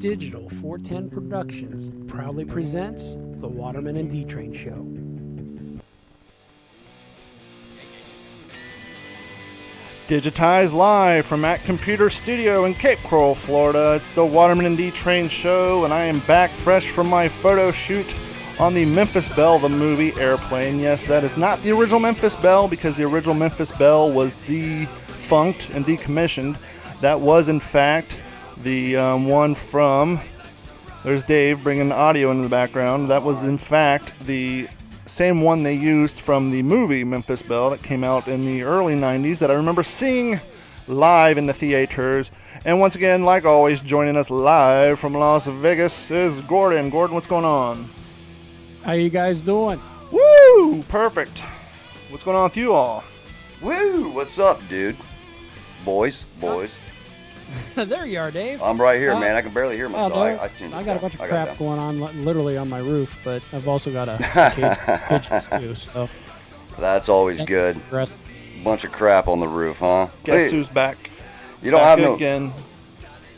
Digital 410 Productions proudly presents the Waterman and D-Train Show. Digitized live from Mac Computer Studio in Cape Coral, Florida. It's the Waterman and D-Train Show, and I am back fresh from my photo shoot on the Memphis Belle, the movie Airplane. Yes, that is not the original Memphis Belle, because the original Memphis Belle was defunct and decommissioned. That was, in fact, the one from... There's Dave bringing the audio into the background. That was, in fact, the same one they used from the movie Memphis Belle that came out in the early 90s that I remember seeing live in the theaters. And once again, like always, joining us live from Las Vegas is Gordon. Gordon, what's going on? How you guys doing? Woo! Perfect. What's going on with you all? Woo! What's up, dude? Boys. There you are, Dave. I'm right here, man. I can barely hear myself. I got a bunch of crap going on literally on my roof, but I've also got a pigeons too, so. That's always good. Bunch of crap on the roof, huh? Guess who's back? You don't back have no... again.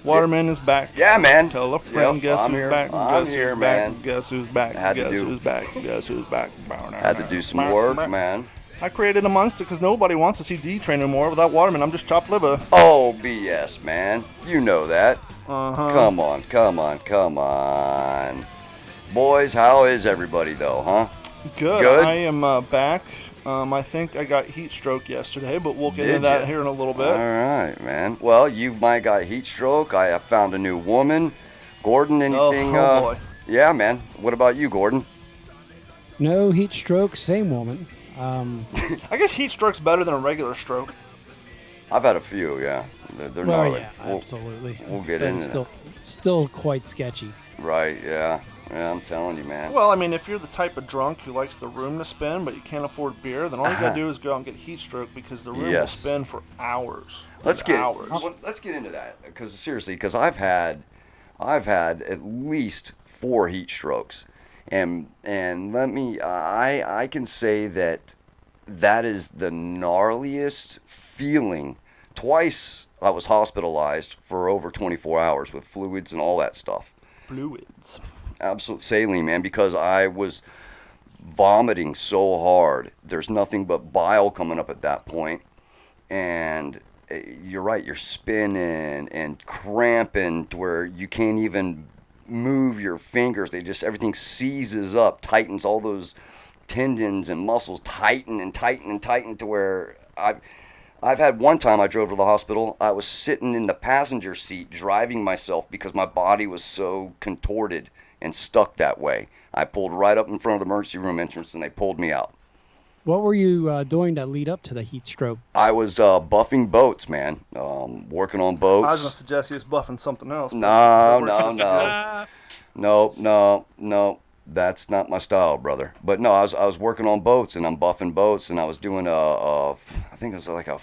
Waterman is back. Yeah, man. Tell a friend, guess I'm who's here. back. I'm guess here, who's man. Back. Guess who's back. Guess who's back. Guess who's back. Had to do some work, man. I created a monster because nobody wants to see D-Train anymore. Without Waterman, I'm just chopped liver. Oh, BS, man. You know that. Uh-huh. Come on. Boys, how is everybody, though, huh? Good. I am back. I think I got heat stroke yesterday, but we'll get into that here in a little bit. All right, man. Well, you might got heat stroke. I have found a new woman. Gordon, anything? Oh boy. Yeah, man. What about you, Gordon? No heat stroke, same woman. I guess heat stroke's better than a regular stroke. I've had a few, yeah. They're well, gnarly. yeah, absolutely. We'll get into it. Still quite sketchy. Right, yeah. Yeah, I'm telling you, man. Well, I mean, if you're the type of drunk who likes the room to spin, but you can't afford beer, then all you gotta do is go out and get heat stroke, because the room will spin for hours. Let's get into that, because seriously, because I've had at least 4 heat strokes. And I can say that is the gnarliest feeling. Twice I was hospitalized for over 24 hours with fluids and all that stuff. Fluids. Absolute saline, man, because I was vomiting so hard. There's nothing but bile coming up at that point. And you're right, you're spinning and cramping to where you can't even move your fingers. Everything seizes up, tightens, all those tendons and muscles tighten to where I've had one time I drove to the hospital. I was sitting in the passenger seat driving myself because my body was so contorted and stuck that way. I pulled right up in front of the emergency room entrance and they pulled me out. What were you doing to lead up to the heat stroke? I was buffing boats, man. Working on boats. I was going to suggest you was buffing something else. No. That's not my style, brother. But no, I was working on boats, and I'm buffing boats, and I was doing I think it was like a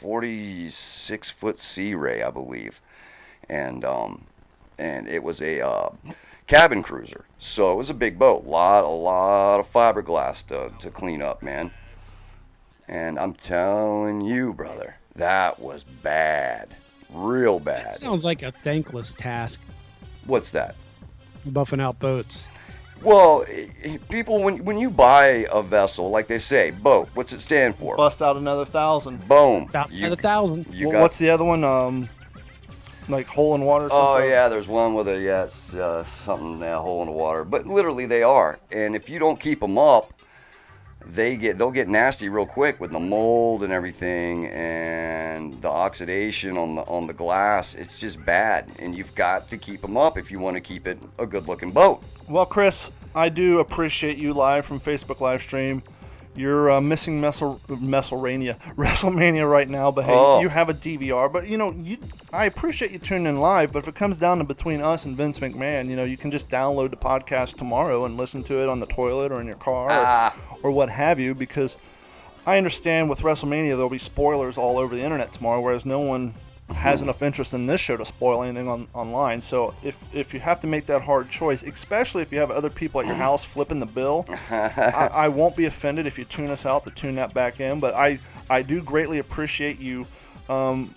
46-foot Sea Ray, I believe. And it was a cabin cruiser. So it was a big boat. A lot of fiberglass to clean up, man. And I'm telling you, brother, that was bad. Real bad. That sounds like a thankless task. What's that? Buffing out boats. Well, people, when you buy a vessel, like they say, boat, what's it stand for? Bust out another 1,000. Boom. About another 1,000. What's the other one? Like hole in water? Oh, yeah, there's one with hole in the water. But literally they are. And if you don't keep them up, they'll get nasty real quick with the mold and everything, and the oxidation on the glass. It's just bad, and you've got to keep them up if you want to keep it a good-looking boat. Well, Chris, I do appreciate you live from Facebook live stream. You're missing WrestleMania right now, but hey, you have a DVR. But I appreciate you tuning in live. But if it comes down to between us and Vince McMahon, you can just download the podcast tomorrow and listen to it on the toilet or in your car or what have you. Because I understand with WrestleMania there'll be spoilers all over the internet tomorrow, whereas no one has enough interest in this show to spoil anything online. So if you have to make that hard choice, especially if you have other people at your house flipping the bill, I won't be offended if you tune us out to tune that back in. But I do greatly appreciate you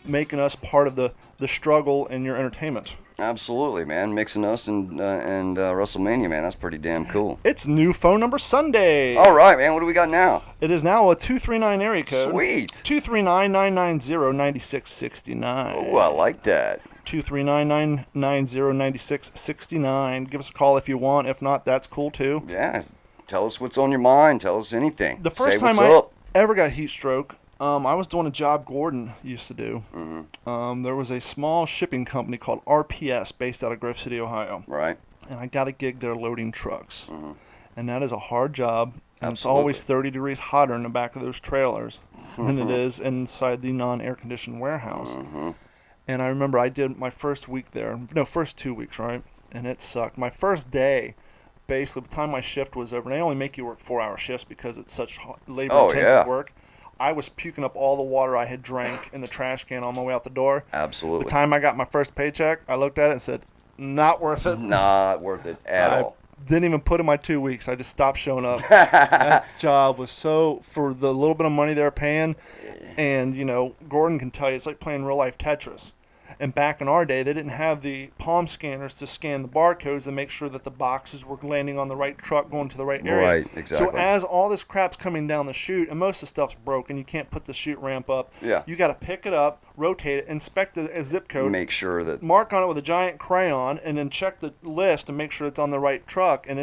making us part of the struggle in your entertainment. Absolutely, man. Mixing us and WrestleMania, man. That's pretty damn cool. It's new phone number Sunday. All right, man. What do we got now? It is now a 239 area code. Sweet. 239-990-9669. Oh, I like that. 239-990-9669. Give us a call if you want. If not, that's cool too. Yeah. Tell us what's on your mind. Tell us anything. The first Say time what's up. I ever got heat stroke, I was doing a job Gordon used to do. Mm-hmm. There was a small shipping company called RPS based out of Grove City, Ohio. Right. And I got a gig there loading trucks. Mm-hmm. And that is a hard job. And Absolutely. it's always 30 degrees hotter in the back of those trailers than it is inside the non-air conditioned warehouse. Mm-hmm. And I remember I did my first week there. No, first 2 weeks, right? And it sucked. My first day, basically, by the time my shift was over, and they only make you work 4-hour shifts because it's such labor-intensive work. I was puking up all the water I had drank in the trash can on my way out the door. Absolutely. The time I got my first paycheck, I looked at it and said, not worth it. Not worth it at all. Didn't even put in my 2 weeks. I just stopped showing up. That job was so, for the little bit of money they were paying, and, you know, Gordon can tell you, it's like playing real-life Tetris. And back in our day, they didn't have the palm scanners to scan the barcodes and make sure that the boxes were landing on the right truck, going to the right area. Right, exactly. So as all this crap's coming down the chute, and most of the stuff's broken, you can't put the chute ramp up. Yeah. You got to pick it up, rotate it, inspect a zip code, Make sure that... mark on it with a giant crayon, and then check the list and make sure it's on the right truck. And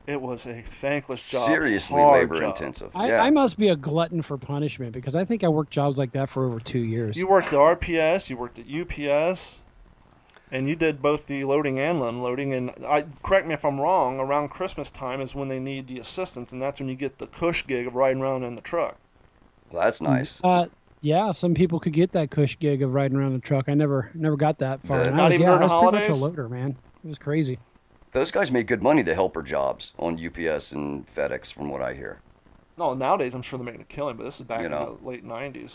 it was a thankless job. Seriously hard labor job. intensive. I must be a glutton for punishment because I think I worked jobs like that for over 2 years. You worked at RPS, you worked at UPS, and you did both the loading and unloading. And correct me if I'm wrong, around Christmas time is when they need the assistance, and that's when you get the cush gig of riding around in the truck. Well, that's nice. Yeah, some people could get that cush gig of riding around the truck. I never got that far. The- And Not even during I the was pretty much a holidays? loader, man. It was crazy. Those guys make good money, the helper jobs on UPS and FedEx, from what I hear. No, nowadays I'm sure they're making a killing, but this is back You in know. the late 90s.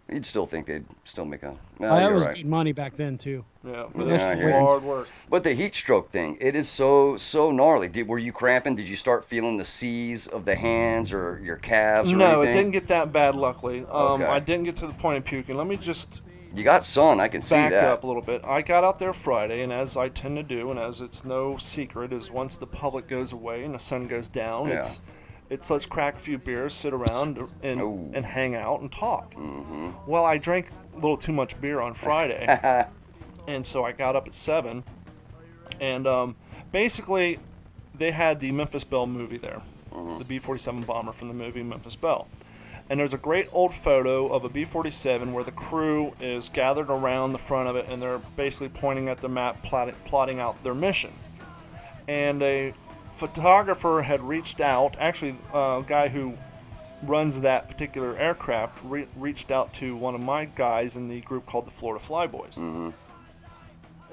You'd still think they'd still make a... No, That you're was right. good money back then too. Yeah, but Yeah, this I is hear you. hard work. But the heat stroke thing, it is so gnarly. Were you cramping? Did you start feeling the C's of the hands or your calves or No, it anything? didn't get that bad, luckily. Okay. I didn't get to the point of puking. Let me just You got sun, I can see back that. up a little bit. I got out there Friday, and as I tend to do, and as it's no secret, is once the public goes away and the sun goes down, Yeah. it's let's crack a few beers, sit around, Ooh. and hang out and talk. Mm-hmm. Well, I drank a little too much beer on Friday, and so I got up at 7, and basically they had the Memphis Belle movie there, the B-47 bomber from the movie Memphis Belle. And there's a great old photo of a B-47 where the crew is gathered around the front of it, and they're basically pointing at the map, plotting out their mission. And a photographer had reached out, actually a guy who runs that particular aircraft reached out to one of my guys in the group called the Florida Flyboys. Mm-hmm.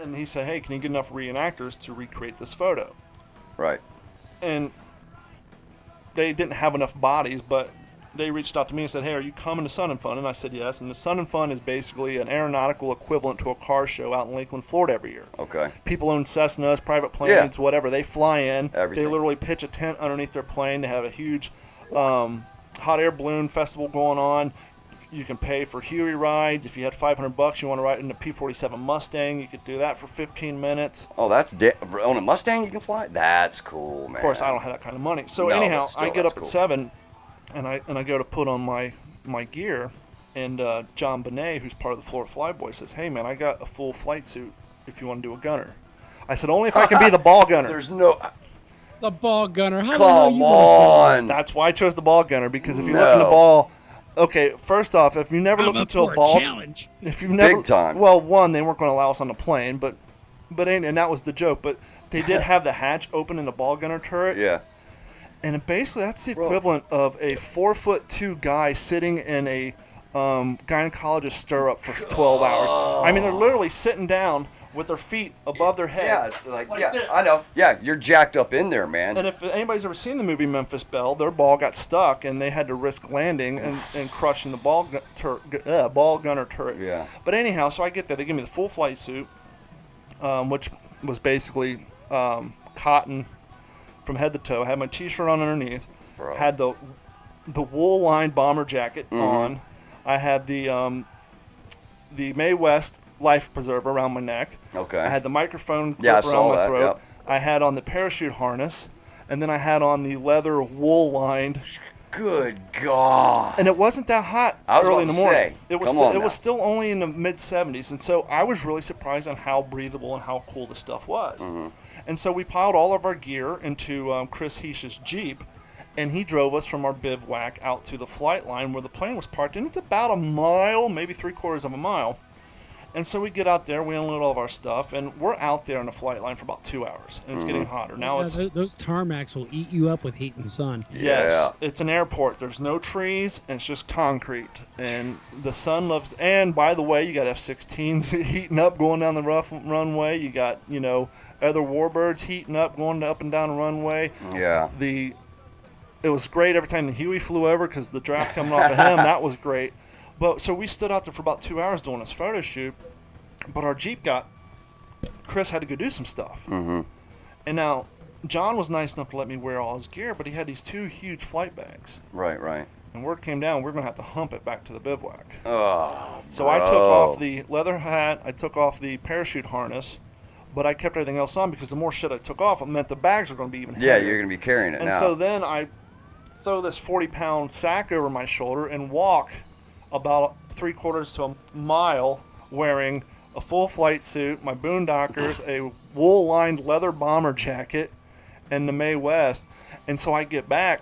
And he said, hey, can you get enough reenactors to recreate this photo? Right. And they didn't have enough bodies, but they reached out to me and said, hey, are you coming to Sun and Fun? And I said yes. And the Sun and Fun is basically an aeronautical equivalent to a car show out in Lakeland, Florida every year. Okay. People own Cessnas, private planes, whatever. They fly in. Everything. They literally pitch a tent underneath their plane. They have a huge hot air balloon festival going on. You can pay for Huey rides. If you had $500, you want to ride in a P-47 Mustang, you could do that for 15 minutes. Oh, that's... on a Mustang you can fly? That's cool, man. Of course, I don't have that kind of money. So No, anyhow, but still, I get that's up cool. at 7, and I go to put on my gear, and John Bonet, who's part of the Florida Flyboy, says, hey, man, I got a full flight suit if you want to do a gunner. I said, only if I can be the ball gunner. There's no... The ball gunner. How the hell Come you on. That's why I chose the ball gunner, because if you look in the ball... Okay, first off, if you never looked into a ball... challenge. If you've never, Big time. Well, one, they weren't going to allow us on the plane, and that was the joke, but they did have the hatch open in the ball gunner turret. Yeah. And basically, that's the equivalent of a 4'2" guy sitting in a gynecologist stirrup for 12 hours. I mean, they're literally sitting down with their feet above their head. Yeah, it's like yeah, this. I know. Yeah, you're jacked up in there, man. And if anybody's ever seen the movie Memphis Belle, their ball got stuck, and they had to risk landing and crushing the ball gunner turret. Yeah. But anyhow, so I get there. They give me the full flight suit, which was basically cotton from head to toe. I had my T-shirt on underneath. Bro. Had the wool-lined bomber jacket on. I had the Mae West life preserver around my neck. Okay. I had the microphone Yeah, I clip around saw my that, throat. yep. I had on the parachute harness, and then I had on the leather wool-lined. Good God. And it wasn't that hot I was early about in the to morning. say, It was come still, on it now. was still only in the mid-70s, and so I was really surprised on how breathable and how cool the stuff was. Mm-hmm. And so we piled all of our gear into Chris Heesh's Jeep, and he drove us from our bivouac out to the flight line where the plane was parked, and it's about a mile, maybe 3/4 of a mile. And so we get out there, we unload all of our stuff, and we're out there on the flight line for about 2 hours, and it's getting hotter. Now Yeah, it's those tarmacs will eat you up with heat and sun. yes, Yeah. it's an airport. There's no trees, and it's just concrete. And the sun loves. And by the way, you got F-16s heating up going down the rough runway. You got other warbirds heating up going up and down the runway. Yeah. It was great every time the Huey flew over because the draft coming off of him, that was great. But so we stood out there for about 2 hours doing this photo shoot. But our Jeep Chris had to go do some stuff. Mm-hmm. And now John was nice enough to let me wear all his gear, but he had these 2 huge flight bags. Right. And word came down, we're going to have to hump it back to the bivouac. Oh, So I took off the leather hat, I took off the parachute harness, but I kept everything else on because the more shit I took off, it meant the bags were going to be even heavier. Yeah, you're going to be carrying it and now. so then I throw this 40-pound sack over my shoulder and walk about 3/4 to a mile wearing a full flight suit, my boondockers, a wool-lined leather bomber jacket, and the Mae West. And so I get back,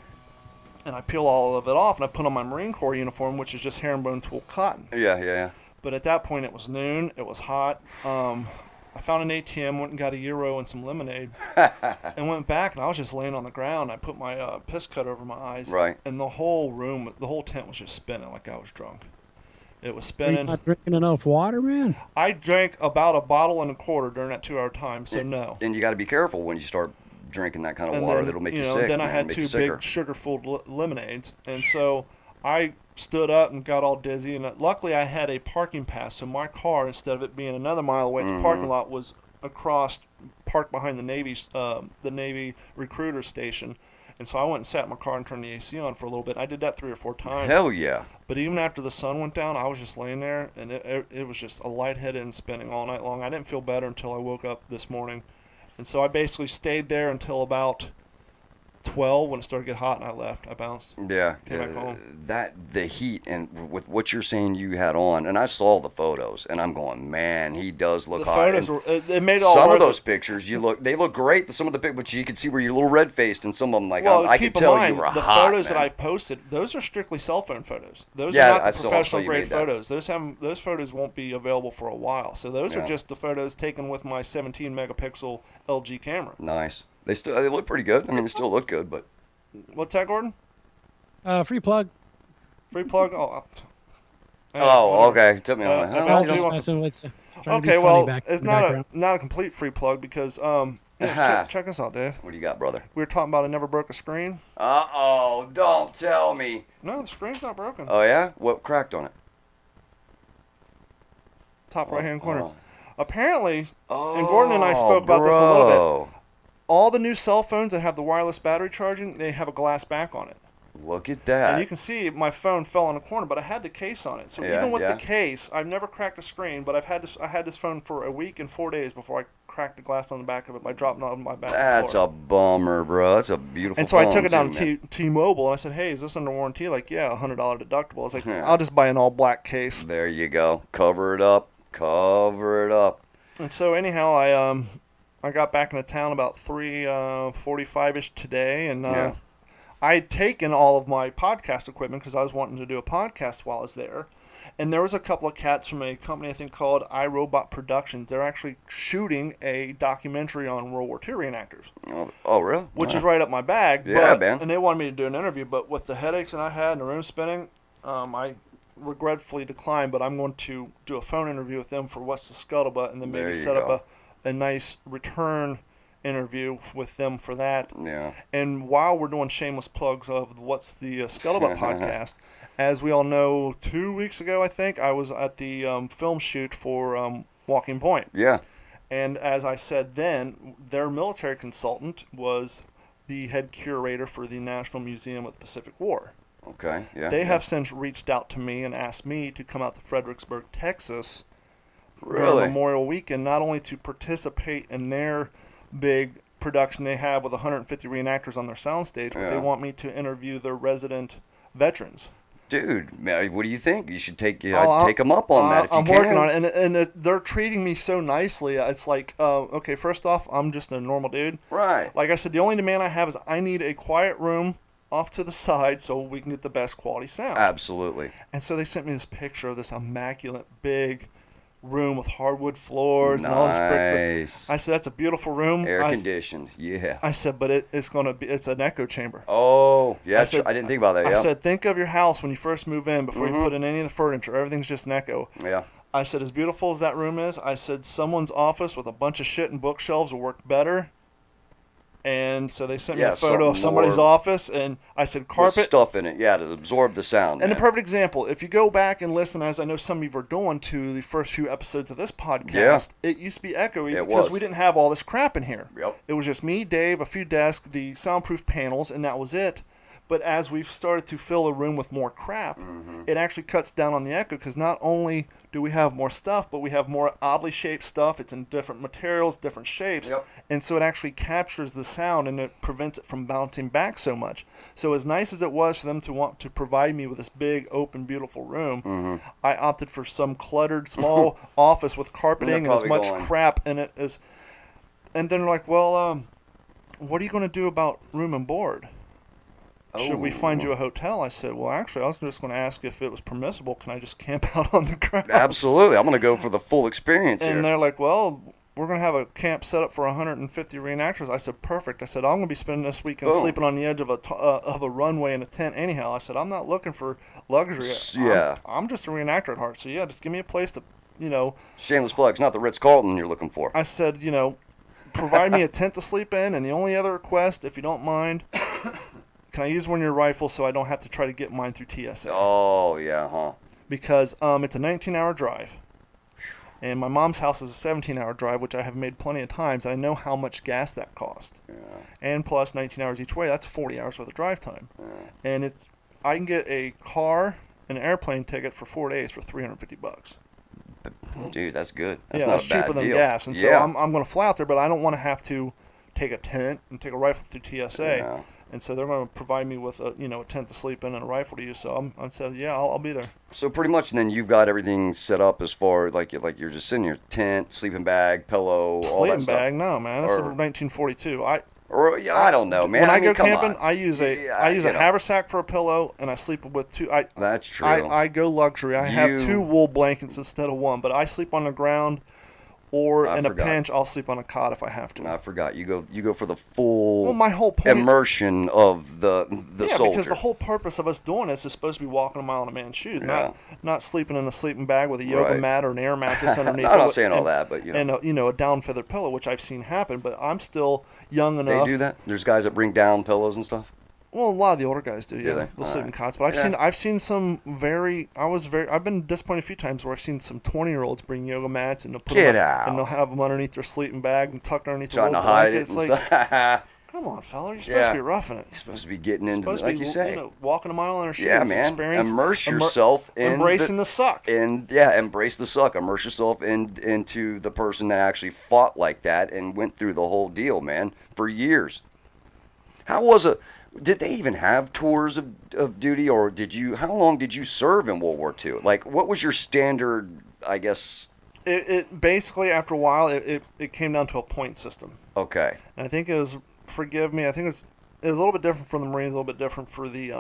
and I peel all of it off, and I put on my Marine Corps uniform, which is just herringbone tool cotton. Yeah. But at that point, it was noon. It was hot. I found an ATM, went and got a Euro and some lemonade, and went back, and I was just laying on the ground. I put my piss cut over my eyes, Right. and the whole room, the whole tent was just spinning like I was drunk. It was Are you spinning. not drinking enough water, man? I drank about a bottle and a quarter during that 2-hour time, so no. And you got to be careful when you start drinking that kind of And water. then, That'll make you know, sick. Then man. I had Make 2 you sicker. big sugar-filled lemonades, and so I stood up and got all dizzy. And luckily, I had a parking pass, so my car, instead of it being another mile away at the parking lot, was across, parked behind the Navy recruiter station. And so I went and sat in my car and turned the AC on for a little bit. I did that 3 or 4 times. Hell yeah. But even after the sun went down, I was just laying there, and it was just a lightheaded and spinning all night long. I didn't feel better until I woke up this morning. And so I basically stayed there until about 12 when it started to get hot, and I left. I bounced. Yeah, Came back home. the heat, and with what you're saying you had on, and I saw the photos, and I'm going, man, he does look The hot. photos And were, it made it all some worth of those it. pictures, they look great. Some of the pictures, but you can see where you're a little red faced, and some of them, like Well, I could keep in tell mind, you were the hot. photos that man. I've posted, those are strictly cell phone photos. Those Yeah, are not I the saw professional you grade made that. photos. Those photos won't be available for a while. So those Yeah. are just the photos taken with my 17 megapixel LG camera. Nice. They look pretty good. I mean, they still look good, but What's that, Gordon? Free plug. Free plug? Oh, okay. Took me on. if Huh? LG Just wants messing with you. Trying to be Okay, funny well, back it's in the background. not a complete free plug because check this out, Dave. What do you got, brother? We were talking about I never broke a screen. Uh-oh, don't tell me. No, the screen's not broken. Oh, yeah? What cracked on it? Top right-hand corner. Oh. Apparently, Oh, and Gordon and I spoke about this a little bit. bro. All the new cell phones that have the wireless battery charging, they have a glass back on it. Look at that. And you can see my phone fell in a corner, but I had the case on it. So Yeah, even with yeah. the case, I've never cracked a screen, but I had this phone for a week and 4 days before I cracked the glass on the back of it by dropping it on my back. That's a bummer, bro. That's a beautiful And so I phone, took it down too, man. to T-Mobile, and I said, "Hey, is this under warranty?" Like, yeah, $100 deductible. I was like, "I'll just buy an all-black case." There you go. Cover it up. Cover it up. And so anyhow, I got back into town about 3:45ish today, and Yeah. I'd taken all of my podcast equipment because I was wanting to do a podcast while I was there. And there was a couple of cats from a company I think called iRobot Productions. They're actually shooting a documentary on World War II reenactors, Oh, really? which Wow. is right up my bag. Yeah, man. And they wanted me to do an interview, but with the headaches that I had and the room spinning, I regretfully declined. But I'm going to do a phone interview with them for What's the Scuttlebutt, and then maybe There you set go. up a nice return interview with them for that. Yeah. And while we're doing shameless plugs of What's the Scuttlebutt podcast, as we all know, 2 weeks ago, I think, I was at the film shoot for Walking Point. Yeah. And as I said then, their military consultant was the head curator for the National Museum of the Pacific War. Okay. Yeah. They yeah. have since reached out to me and asked me to come out to Fredericksburg, Texas, during Really? Memorial Weekend, not only to participate in their big production they have with 150 reenactors on their soundstage, but they Yeah. want me to interview their resident veterans. Dude, man, what do you think? You should take Oh, take them up on that if you I'm can. working on it, and they're treating me so nicely. It's like, okay, first off, I'm just a normal dude. Right. Like I said, the only demand I have is I need a quiet room off to the side so we can get the best quality sound. Absolutely. And so they sent me this picture of this immaculate big room with hardwood floors and all this brick. Nice. I said, that's a beautiful room. Air conditioned. Yeah. I said, but it's an echo chamber. Oh, yeah. I I didn't think about that. Yeah. I said, think of your house when you first move in before you put in any of the furniture. Everything's just an echo. Yeah. I said, as beautiful as that room is, I said, someone's office with a bunch of shit and bookshelves will work better. And so they sent me a photo of somebody's office, and I said, carpet. With stuff in it, yeah, to absorb the sound. And man. a perfect example, if you go back and listen, as I know some of you are doing, to the first few episodes of this podcast, it used to be echoey because we didn't have all this crap in here. Yep. It was just me, Dave, a few desks, the soundproof panels, and that was it. But as we've started to fill a room with more crap, it actually cuts down on the echo because not only do we have more stuff, but we have more oddly shaped stuff. It's in different materials, different shapes. Yep. And so it actually captures the sound and it prevents it from bouncing back so much. So as nice as it was for them to want to provide me with this big, open, beautiful room, I opted for some cluttered, small office with carpeting and as much crap in it as... And then they're like, well, what are you going to do about room and board? Should we find you a hotel? I said, well, actually, I was just going to ask if it was permissible. Can I just camp out on the ground? Absolutely. I'm going to go for the full experience here. And they're like, well, we're going to have a camp set up for 150 reenactors. I said, perfect. I said, I'm going to be spending this weekend sleeping on the edge of a runway in a tent anyhow. I said, I'm not looking for luxury. Yeah. I'm just a reenactor at heart. So, yeah, just give me a place to, Shameless plug. It's not the Ritz-Carlton you're looking for. I said, provide me a tent to sleep in. And the only other request, if you don't mind... Can I use one of your rifles so I don't have to try to get mine through TSA? Oh, yeah, huh? Because it's a 19-hour drive. And my mom's house is a 17-hour drive, which I have made plenty of times. I know how much gas that cost. Yeah. And plus 19 hours each way, that's 40 hours worth of drive time. Yeah. And I can get a car and an airplane ticket for 4 days for $350. Dude, that's good. That's that's cheaper than gas. And so I'm going to fly out there, but I don't want to have to take a tent and take a rifle through TSA. Yeah. And so they're going to provide me with a tent to sleep in and a rifle to use. So I said, yeah, I'll be there. So pretty much, then you've got everything set up as far like you're just sitting in your tent, sleeping bag, pillow, all that Sleeping stuff. bag, no man, this is 1942. I don't know, man. When I go come camping, on. I use a haversack for a pillow, and I sleep with two. That's true. I go luxury. I have 2 wool blankets instead of 1, but I sleep on the ground. Or in a pinch, I'll sleep on a cot if I have to. I forgot. You go for the full my whole point immersion of the soldier. Because the whole purpose of us doing this is supposed to be walking a mile in a man's shoes, not sleeping in a sleeping bag with a yoga mat or an air mattress underneath. I'm not saying all that, but and a down feather pillow, which I've seen happen. But I'm still young enough. They do that. There's guys that bring down pillows and stuff. Well, a lot of the older guys do. Do Yeah, they? they'll sleep in cots. But I've seen some I've been disappointed a few times where I've seen some 20-year-olds bring yoga mats and they'll put them out. And they'll have them underneath their sleeping bag and tucked underneath trying the to hide blanket. it. It's like, come on, fella, you're supposed to be roughing it. You're supposed to be getting into supposed like to be, you say. walking a mile in their shoes. Yeah, man. Immerse yourself in embracing the suck. Embrace the suck. Immerse yourself into the person that actually fought like that and went through the whole deal, man, for years. How was it? Did they even have tours of duty, or how long did you serve in World War II? Like, what was your standard, I guess? It basically, after a while, it came down to a point system. Okay. And I think it was, forgive me, I think it was a little bit different for the Marines, a little bit different for the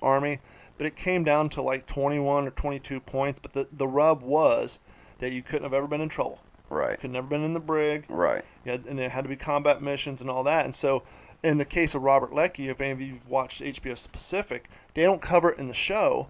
Army, but it came down to like 21 or 22 points. But the rub was that you couldn't have ever been in trouble. Right. Could never been in the brig. Right. And it had to be combat missions and all that. And so, in the case of Robert Leckie, if any of you have watched HBS Pacific, they don't cover it in the show,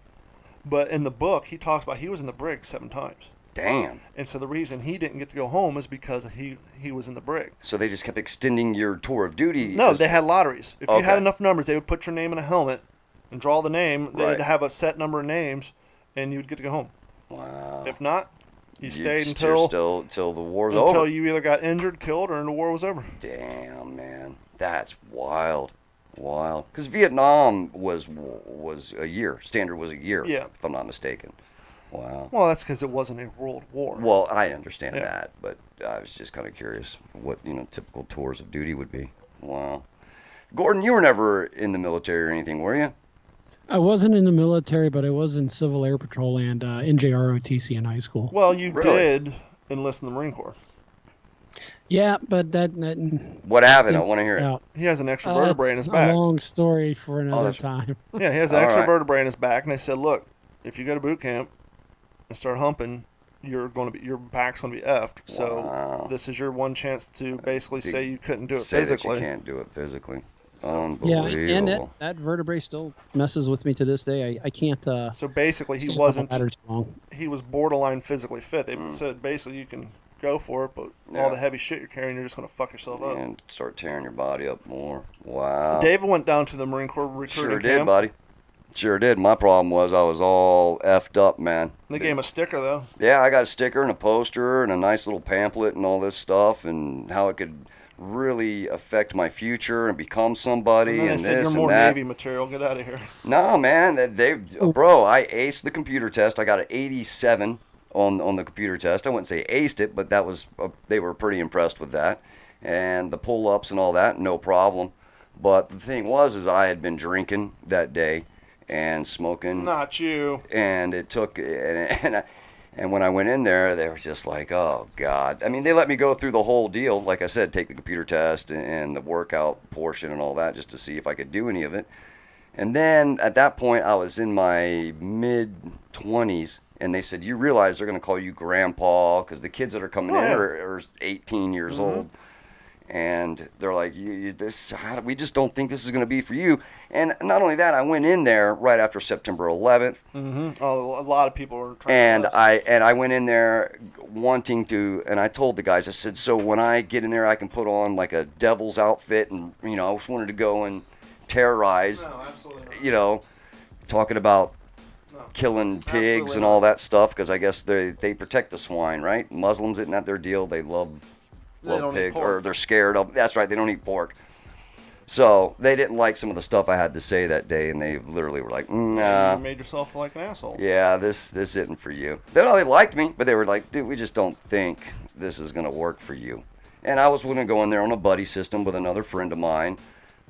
but in the book, he talks about he was in the brig 7 times. Damn. And so the reason he didn't get to go home is because he was in the brig. So they just kept extending your tour of duty? No, they had lotteries. If you had enough numbers, they would put your name in a helmet and draw the name. They'd have a set number of names, and you would get to go home. Wow. If not, you stayed until the war's over. Until you either got injured, killed, or the war was over. Damn, man. That's wild. Wild. Because Vietnam was a year. Standard was a year, if I'm not mistaken. Wow. Well, that's because it wasn't a world war. Well, I understand Yeah. that, but I was just kind of curious what, typical tours of duty would be. Wow. Gordon, you were never in the military or anything, were you? I wasn't in the military, but I was in Civil Air Patrol and NJROTC in high school. Well, you Really? did enlist in the Marine Corps. Yeah, but that What happened? I didn't want to hear work it. out. He has an extra vertebrae in his That's back. a long story for another that's- time. Yeah, he has an All extra right. vertebrae in his back, and they said, look, if you go to boot camp and start humping, your back's going to be effed. So Wow. this is your one chance to basically To say you couldn't do it Say that physically. you can't do it physically. Yeah, Unbelievable. and that vertebrae still messes with me to this day. I can't. So basically, he stand up a wasn't. ladder too long. He was borderline physically fit. They said basically you can go for it, but Yeah. all the heavy shit you're carrying, you're just going to fuck yourself up. And start tearing your body up more. Wow. David went down to the Marine Corps recruiting Sure did, camp. buddy. Sure did. My problem was I was all effed up, man. They gave him a sticker though. Yeah, I got a sticker and a poster and a nice little pamphlet and all this stuff and how it could really affect my future and become somebody And then and they said this you're and more that. Navy material. Get out of here. No, man, bro, I aced the computer test. I got an 87 on the computer test. I wouldn't say aced it, but that was they were pretty impressed with that. And the pull-ups and all that, no problem. But the thing is I had been drinking that day and smoking. Not you. And it took and when I went in there, they were just like, oh God. I mean, they let me go through the whole deal. Like I said, take the computer test and the workout portion and all that just to see if I could do any of it. And then at that point, I was in my mid-20s, and they said, you realize they're going to call you grandpa because the kids that are coming in are 18 years old. And they're like, we just don't think this is going to be for you. And not only that, I went in there right after September 11th. Mm-hmm. Oh, a lot of people were trying to I went in there wanting to, and I told the guys, I said, so when I get in there, I can put on like a devil's outfit, and I just wanted to go and terrorize, No, absolutely not. Talking about No. killing pigs Absolutely and not. all that stuff, because I guess they protect the swine, right? Muslims, isn't that their deal? They love don't eat pig, pork. or they're scared of. That's right, they don't eat pork. So they didn't like some of the stuff I had to say that day, and they literally were like, nah. You made yourself like an asshole. Yeah, this isn't for you. They liked me, but they were like, dude, we just don't think this is going to work for you. And I was going to go in there on a buddy system with another friend of mine.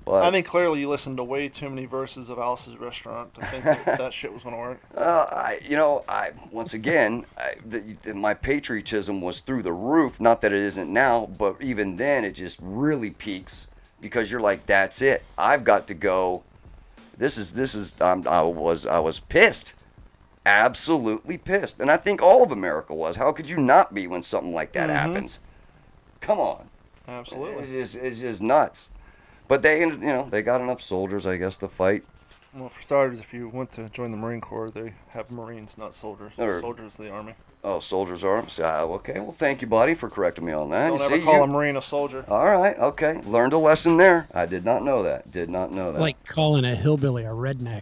But I think clearly you listened to way too many verses of Alice's Restaurant to think that shit was going to work. once again, my patriotism was through the roof. Not that it isn't now, but even then, it just really peaks because you're like, that's it. I've got to go. I was pissed, absolutely pissed, and I think all of America was. How could you not be when something like that happens? Come on, Absolutely. it's just nuts. But they got enough soldiers, I guess, to fight. Well, for starters, if you went to join the Marine Corps, they have Marines, not soldiers. Soldiers of the Army. Oh, soldiers are. Okay, well, thank you, buddy, for correcting me on that. Don't You ever see, call a Marine a soldier. All right, okay. Learned a lesson there. I did not know that. It's like calling a hillbilly a redneck.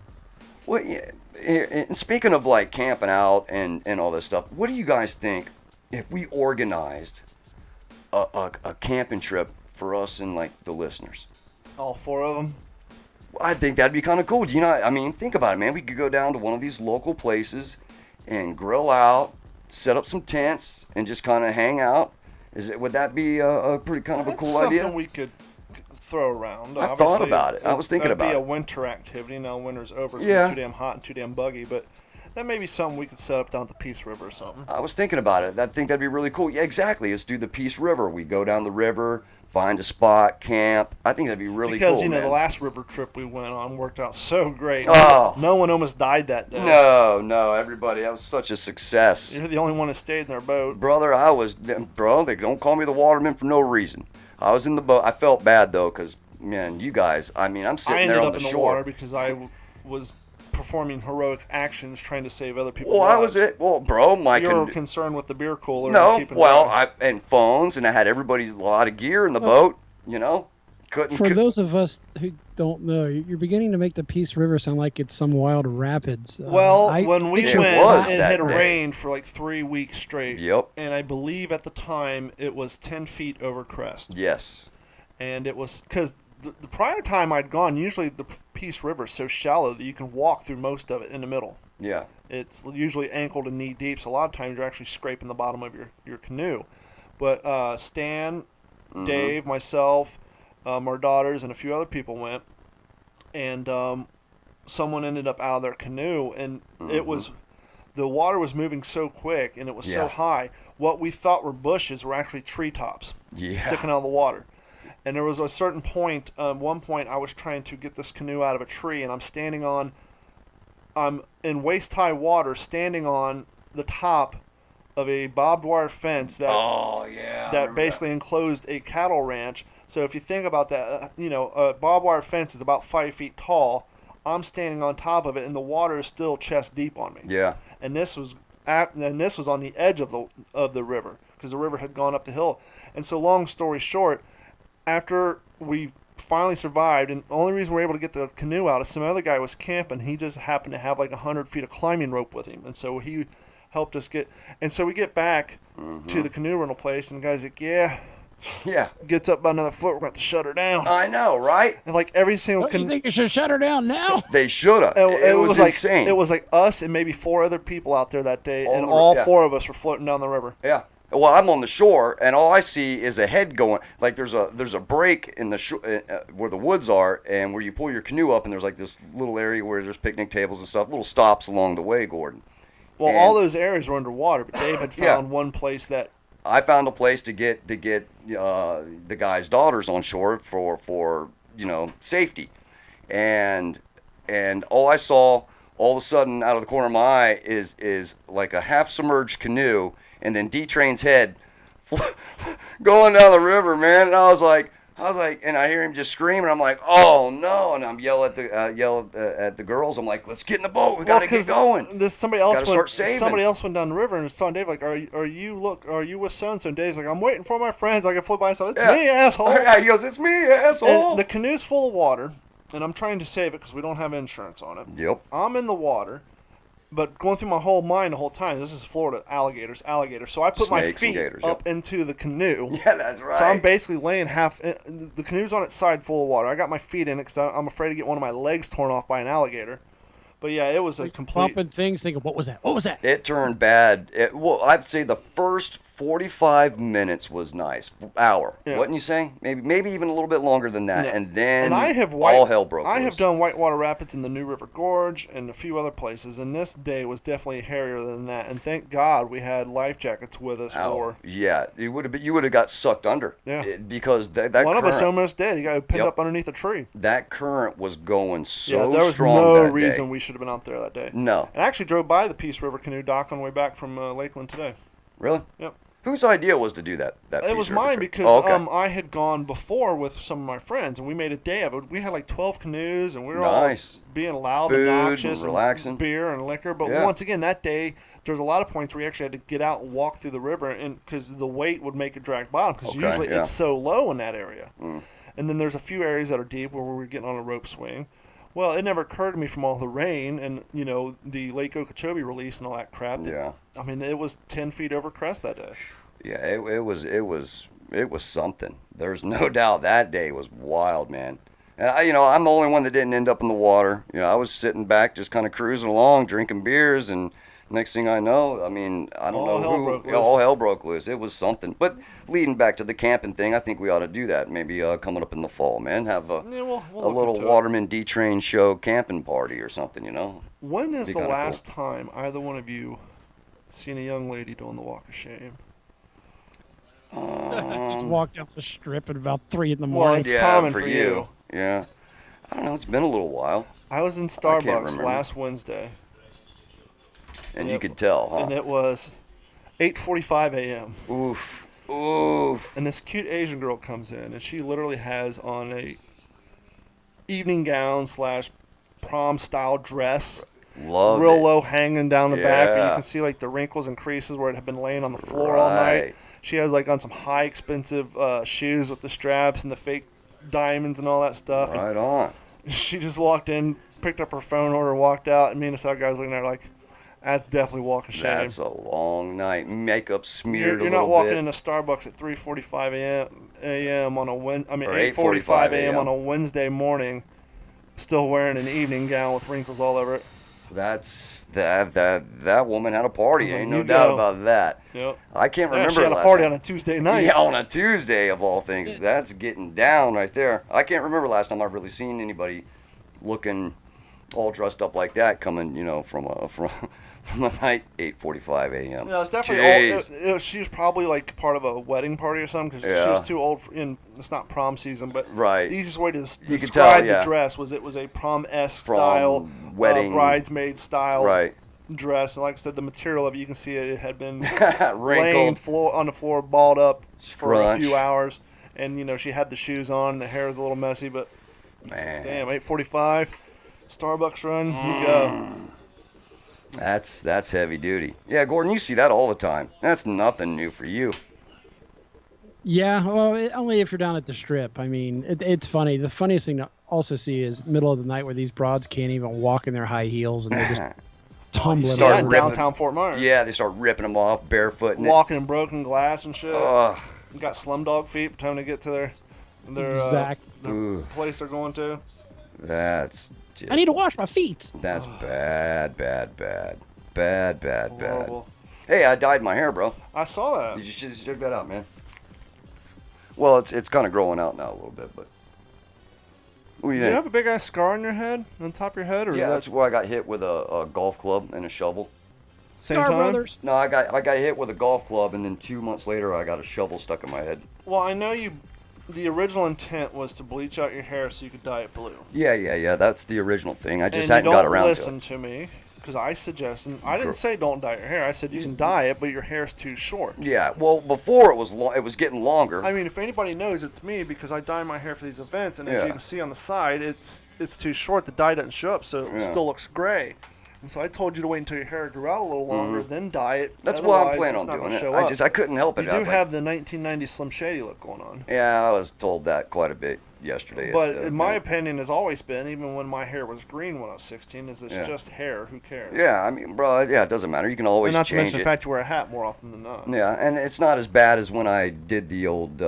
Well, yeah, and speaking of like camping out and all this stuff, what do you guys think if we organized a camping trip for us and like the listeners? All four of them. I think that'd be kind of cool. Think about it, man. We could go down to one of these local places and grill out, set up some tents, and just kind of hang out. Would that be a pretty kind of a cool idea? Something we could throw around. I thought about it. I was thinking about it. it. That'd be a winter activity. Now winter's over. It's Yeah. too damn hot and too damn buggy. But that may be something we could set up down at the Peace River or something. I was thinking about it. I think that'd be really cool. Yeah, exactly. Let's do the Peace River. We go down the river, find a spot, camp. I think that'd be really Because, cool. the last river trip we went on worked out so great. Oh. No one almost died that day. No, everybody. That was such a success. You're the only one that stayed in their boat. Brother, they don't call me the Waterman for no reason. I was in the boat. I felt bad, though, because, man, you guys, I'm I sitting ended there on up the in the shore. water because I was performing heroic actions trying to save other people's Well, lives. I was it. Well, bro, You were concerned with the beer cooler. and No, keeping well, dry. and phones, and I had everybody's lot of gear in the boat, For those of us who don't know, you're beginning to make the Peace River sound like it's some wild rapids. When we It went, was it that had day. rained for like 3 weeks straight. Yep. And I believe at the time it was 10 feet over crest. Yes. And it was because the prior time I'd gone, usually the Peace River is so shallow that you can walk through most of it in the middle. Yeah. It's usually ankle to knee deep, so a lot of times you're actually scraping the bottom of your canoe. But Stan, Dave, myself, our daughters, and a few other people went, and someone ended up out of their canoe, and it was the water was moving so quick, and it was so high. What we thought were bushes were actually treetops sticking out of the water. And there was a certain point, one point I was trying to get this canoe out of a tree, and I'm in waist-high water standing on the top of a barbed wire fence that basically enclosed a cattle ranch. So if you think about that, a barbed wire fence is about 5 feet tall. I'm standing on top of it, and the water is still chest deep on me. Yeah. And this was on the edge of the river, because the river had gone up the hill. And so, long story short, after we finally survived, and the only reason we were able to get the canoe out is some other guy was camping. He just happened to have like 100 feet of climbing rope with him, and so he helped us get. And so we get back to the canoe rental place, and the guy's like, "Yeah." Gets up by another foot, we're going to have to shut her down. I know, right? And like every single... Don't you think you should shut her down now? They should have. It was insane. It was like us and maybe 4 other people out there that day, and all 4 of us were floating down the river. Yeah. Well, I'm on the shore, and all I see is a head going. Like there's a break in the where the woods are, and where you pull your canoe up, and there's like this little area where there's picnic tables and stuff, little stops along the way, Gordon. Well, all those areas were underwater, but Dave had found one place that... I found a place to get the guy's daughters on shore for safety, and all I saw all of a sudden out of the corner of my eye is like a half submerged canoe, and then D-Train's head going down the river, man. And I was like, and I hear him just screaming. I'm like, oh no! And I'm yelling at the girls. I'm like, let's get in the boat. We gotta get going. Somebody else went down the river and was telling Dave, like, are you with so and so? And Dave's like, I'm waiting for my friends. I can flip by and say, it's me, asshole. Yeah, he goes, it's me, asshole. And the canoe's full of water, and I'm trying to save it because we don't have insurance on it. Yep. I'm in the water. But going through my whole mind the whole time, this is Florida, alligators. So I put my feet up into the canoe. Yeah, that's right. So I'm basically laying the canoe's on its side full of water. I got my feet in it because I'm afraid to get one of my legs torn off by an alligator. But yeah, it was a complete... Pumping things, thinking, what was that? What was that? It turned bad. Well, I'd say the first 45 minutes was nice. Hour. Yeah. Wouldn't you say? Maybe even a little bit longer than that. Yeah. And then all hell broke loose. I have done whitewater rapids in the New River Gorge and a few other places, and this day was definitely hairier than that. And thank God we had life jackets with us for... Yeah, you would have got sucked under. Yeah. Because that one current, of us almost did. He got pinned up underneath a tree. That current was going so strong. There was no reason we should have been out there that day. No. And I actually drove by the Peace River canoe dock on the way back from Lakeland today. Really? Yep. Whose idea was to do that? It was mine because I had gone before with some of my friends, and we made a day of it. We had like 12 canoes, and we were all being loud, food, obnoxious, relaxing, and beer and liquor. But once again, that day, there was a lot of points where you actually had to get out and walk through the river, and because the weight would make it drag bottom, because usually it's so low in that area. Mm. And then there's a few areas that are deep where we were getting on a rope swing. Well, it never occurred to me from all the rain and, the Lake Okeechobee release and all that crap. Yeah. I mean, it was 10 feet over crest that day. Yeah, it was something. There's no doubt that day was wild, man. And I'm the only one that didn't end up in the water. I was sitting back just kind of cruising along, drinking beers, and next thing I know, I mean, I don't know who, all hell broke loose. It was something. But leading back to the camping thing, I think we ought to do that. Maybe coming up in the fall, man. Have a little Waterman D-Train show camping party or something, When is the last time either one of you seen a young lady doing the walk of shame? Just walked up the strip at about 3 in the Well, morning. it's common for you. Yeah. I don't know. It's been a little while. I was in Starbucks last Wednesday. And you could tell, huh? And it was 8:45 a.m. Oof. And this cute Asian girl comes in, and she literally has on a evening gown / prom style dress. Real low hanging down the back, and you can see like the wrinkles and creases where it had been laying on the floor all night. She has like on some high expensive shoes with the straps and the fake diamonds and all that stuff. Right on. She just walked in, picked up her phone order, walked out, and me and this other guy was looking at her like, that's definitely walk of shame. That's a long night. Makeup smeared a little bit. You're not walking into Starbucks at 3:45 a.m. on a 8:45 a.m. on a Wednesday morning, still wearing an evening gown with wrinkles all over it. That woman had a party. Ain't no doubt about that. Yep. I can't remember. She had a party on a Tuesday night. Yeah, on a Tuesday of all things. That's getting down right there. I can't remember last time I've really seen anybody looking all dressed up like that coming, from the night 8:45 a.m. Yeah, it's definitely old. She was probably like part of a wedding party or something because she was too old. It's not prom season, but right. The easiest way to describe the dress was it was a prom-esque style, wedding, bridesmaid style dress. And like I said, the material of it, you can see it had been laying on the floor, balled up for a Scrunch. few hours, and she had the shoes on. The hair was a little messy, but man, damn, 8:45, Starbucks run, you go. That's heavy duty. Yeah, Gordon, you see that all the time. That's nothing new for you. Yeah, well, only if you're down at the Strip. I mean, it's funny. The funniest thing to also see is middle of the night where these broads can't even walk in their high heels and they're just tumbling. Start downtown Fort Myers. Yeah, they start ripping them off barefoot. Walking in broken glass and shit. Got slumdog feet trying to get to their place they're going to. That's just, I need to wash my feet. That's bad. Horrible. Hey, I dyed my hair, bro. I saw that. Did you just check that out, man? Well, it's kind of growing out now a little bit, but what do you think? Do you have a big ass scar on your head, on top of your head, or that's where I got hit with a golf club and a shovel. Same time? Brothers. No, I got hit with a golf club, and then 2 months later, I got a shovel stuck in my head. Well, I know the original intent was to bleach out your hair so you could dye it blue. Yeah. That's the original thing. I just hadn't got around to it. Listen to me, because I suggested. I didn't say don't dye your hair. I said you can dye it, but your hair's too short. Yeah. Well, before it was getting longer. I mean, if anybody knows, it's me because I dye my hair for these events, and as you can see on the side, it's too short. The dye doesn't show up, so it still looks gray. And so I told you to wait until your hair grew out a little longer, then dye it. That's why I'm planning on doing it. I couldn't help it. You do have the 1990 Slim Shady look going on. Yeah, I was told that quite a bit yesterday. But in my opinion, has always been, even when my hair was green when I was 16, is it's just hair. Who cares? Yeah, I mean, bro, it doesn't matter. You can always change it. And not to mention the fact you wear a hat more often than not. Yeah, and it's not as bad as when I did the old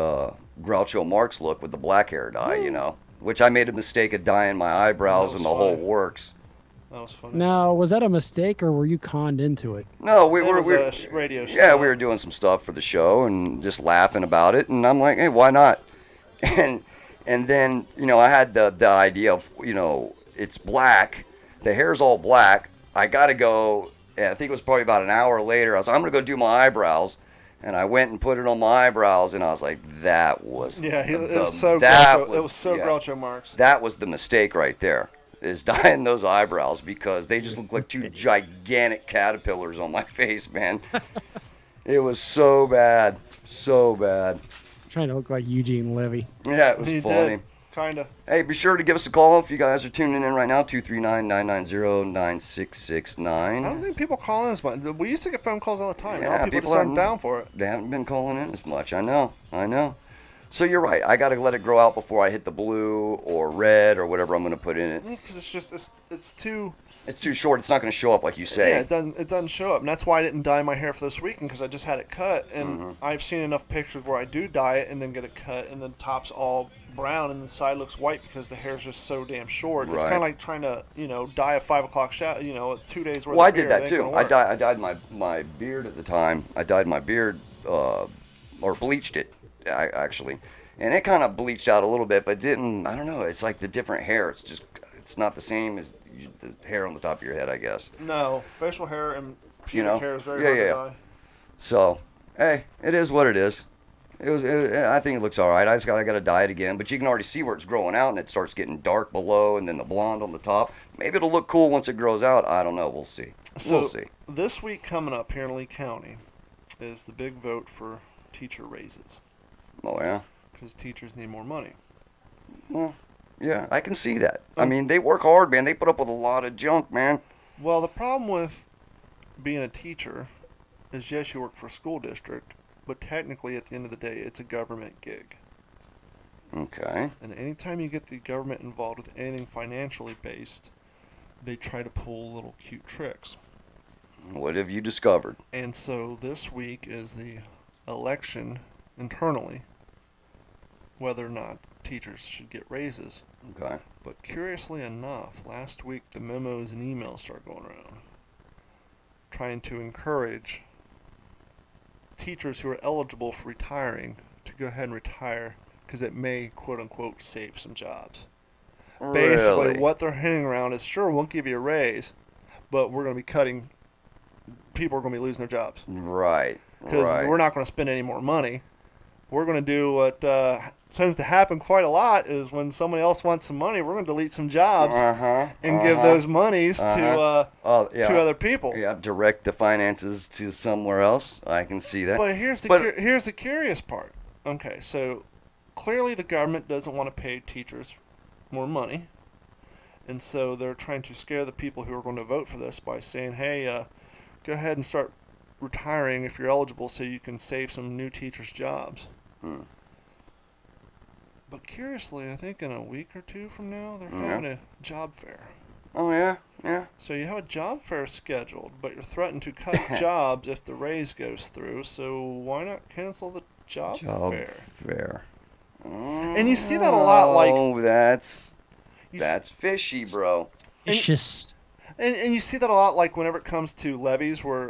Groucho Marx look with the black hair dye, which I made a mistake of dyeing my eyebrows and the whole works. That was funny. Now, was that a mistake or were you conned into it? No, we were radio show. Yeah, we were doing some stuff for the show and just laughing about it, and I'm like, hey, why not? And then I had the idea of it's black, the hair's all black. I gotta go, and I think it was probably about an hour later. I was like, I'm gonna go do my eyebrows. And I went and put it on my eyebrows, and I was like, that was it was so Groucho Marx. That was the mistake right there, is dyeing those eyebrows, because they just look like two gigantic caterpillars on my face, man. It was so bad. Trying to look like Eugene Levy. Yeah, it was funny. Kinda. Hey, be sure to give us a call if you guys are tuning in right now, 239-990-9669. I don't think people call in as much. We used to get phone calls all the time. Yeah, now people just aren't down for it. They haven't been calling in as much. I know. So you're right. I got to let it grow out before I hit the blue or red or whatever I'm going to put in it. Because it's too... It's too short. It's not going to show up like you say. Yeah, it doesn't show up. And that's why I didn't dye my hair for this weekend, because I just had it cut. And I've seen enough pictures where I do dye it and then get it cut, and then top's all brown and the side looks white because the hair's just so damn short. Right. It's kind of like trying to, dye a 5 o'clock shower, 2 days worth of hair. Well, I did that too. I dyed my beard at the time. I dyed my beard, or bleached it, actually. And it kind of bleached out a little bit, but didn't, I don't know. It's like the different hair. It's not the same as the hair on the top of your head, I guess. No, facial hair and pubic hair is very hard to dye. So, hey, it is what it is. I think it looks all right. I got to dye it again, but you can already see where it's growing out, and it starts getting dark below, and then the blonde on the top. Maybe it'll look cool once it grows out. I don't know. We'll see. We'll see. This week coming up here in Lee County is the big vote for teacher raises. Oh yeah. Because teachers need more money. Well, yeah, I can see that. I mean, they work hard, man. They put up with a lot of junk, man. Well, the problem with being a teacher is, yes, you work for a school district, but technically, at the end of the day, it's a government gig. Okay. And anytime you get the government involved with anything financially based, they try to pull little cute tricks. What have you discovered? And so this week is the election internally, whether or not teachers should get raises. Okay. But curiously enough, last week the memos and emails started going around trying to encourage teachers who are eligible for retiring to go ahead and retire because it may, quote unquote, save some jobs. Basically, Really? what they're hinting around is sure, we won't give you a raise, but we're going to be cutting, people are going to be losing their jobs. Right. Because Right. we're not going to spend any more money. We're going to do what tends to happen quite a lot is when somebody else wants some money, we're going to delete some jobs and give those monies to Oh, yeah. to other people. Yeah, direct the finances to somewhere else. I can see that. But here's the curious part. Okay, so clearly the government doesn't want to pay teachers more money, and so they're trying to scare the people who are going to vote for this by saying, "Hey, go ahead and start retiring if you're eligible, so you can save some new teachers' jobs." But curiously, I think in a week or two from now, they're having a job fair. Oh, yeah? Yeah. So you have a job fair scheduled, but you're threatened to cut jobs if the raise goes through. So why not cancel the job fair? Fair. And you see that a lot, like... Oh, that's fishy, bro. Vicious. And you see that a lot, like whenever it comes to levies, where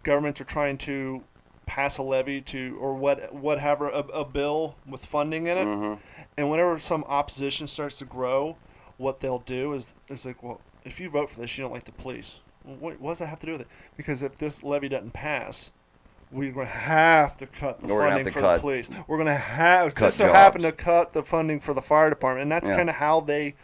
governments are trying to pass a levy to, or whatever, a bill with funding in it. And whenever some opposition starts to grow, what they'll do is like, well, if you vote for this, you don't like the police. Well, what does that have to do with it? Because if this levy doesn't pass, we're going to have to cut the funding for the police. We're going to have just so happen to cut the funding for the fire department. And that's kind of how they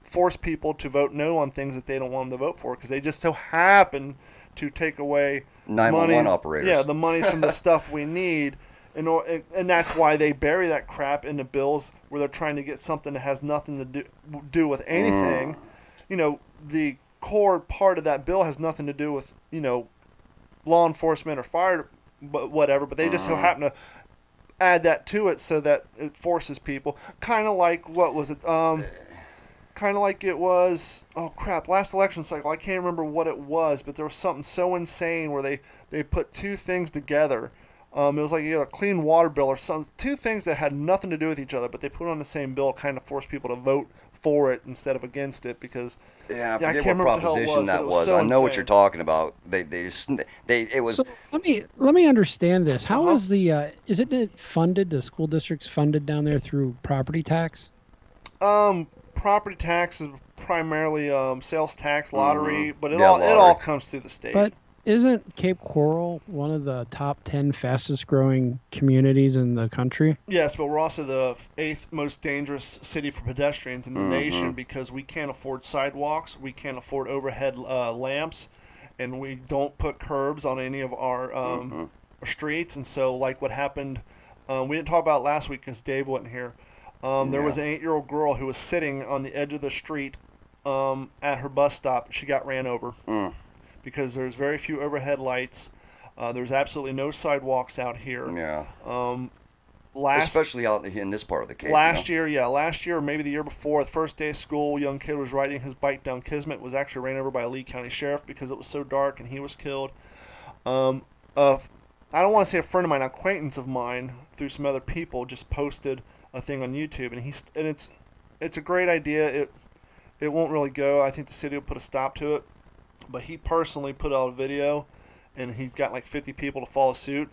force people to vote no on things that they don't want them to vote for, because they just so happen to take away 911 operators. Yeah, the monies from the stuff we need. And that's why they bury that crap in the bills where they're trying to get something that has nothing to do with anything. You know, the core part of that bill has nothing to do with, you know, law enforcement or fire, but whatever. But they just so happen to add that to it so that it forces people. Kind of like, what was it? Kind of like it was, oh crap, last election cycle. I can't remember what it was, but there was something so insane where they put two things together. It was like a clean water bill or something. Two things that had nothing to do with each other, but they put it on the same bill, kind of forced people to vote for it instead of against it, because I forget what proposition that was. So I know what insane. you're talking about. It was. So let me understand this. How is isn't it funded? The school district's funded down there through property tax? Property tax is primarily sales tax, lottery, but it all comes through the state. But isn't Cape Coral one of the top 10 fastest growing communities in the country? Yes, but we're also the 8th most dangerous city for pedestrians in the nation, because we can't afford sidewalks, we can't afford overhead lamps, and we don't put curbs on any of our streets. And so, like what happened, we didn't talk about it last week because Dave wasn't here. There was an 8-year-old girl who was sitting on the edge of the street at her bus stop. She got ran over because there's very few overhead lights. There's absolutely no sidewalks out here. Yeah. Especially out in this part of the Cape. Last year, or maybe the year before, the first day of school, a young kid was riding his bike down Kismet, was actually ran over by a Lee County sheriff because it was so dark, and he was killed. I don't want to say a friend of mine, an acquaintance of mine, through some other people, just posted a thing on YouTube, and it's a great idea. It won't really go. I think the city will put a stop to it, but he personally put out a video, and he's got like 50 people to follow suit.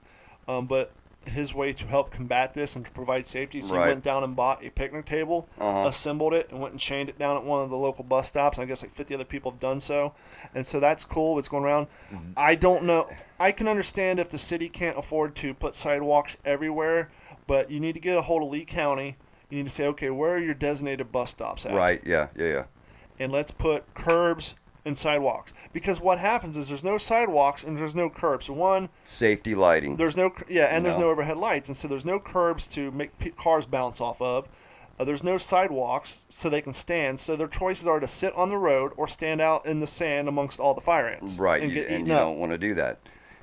But his way to help combat this and to provide safety is he went down and bought a picnic table, assembled it, and went and chained it down at one of the local bus stops. I guess like 50 other people have done so, and so that's cool. It's going around. I don't know. I can understand if the city can't afford to put sidewalks everywhere, but you need to get a hold of Lee County. You need to say, okay, where are your designated bus stops at? Right, yeah. And let's put curbs and sidewalks. Because what happens is there's no sidewalks and there's no curbs. One, safety lighting. There's no there's no overhead lights, and so there's no curbs to make cars bounce off of. There's no sidewalks so they can stand. So their choices are to sit on the road or stand out in the sand amongst all the fire ants. Right, and you don't want to do that.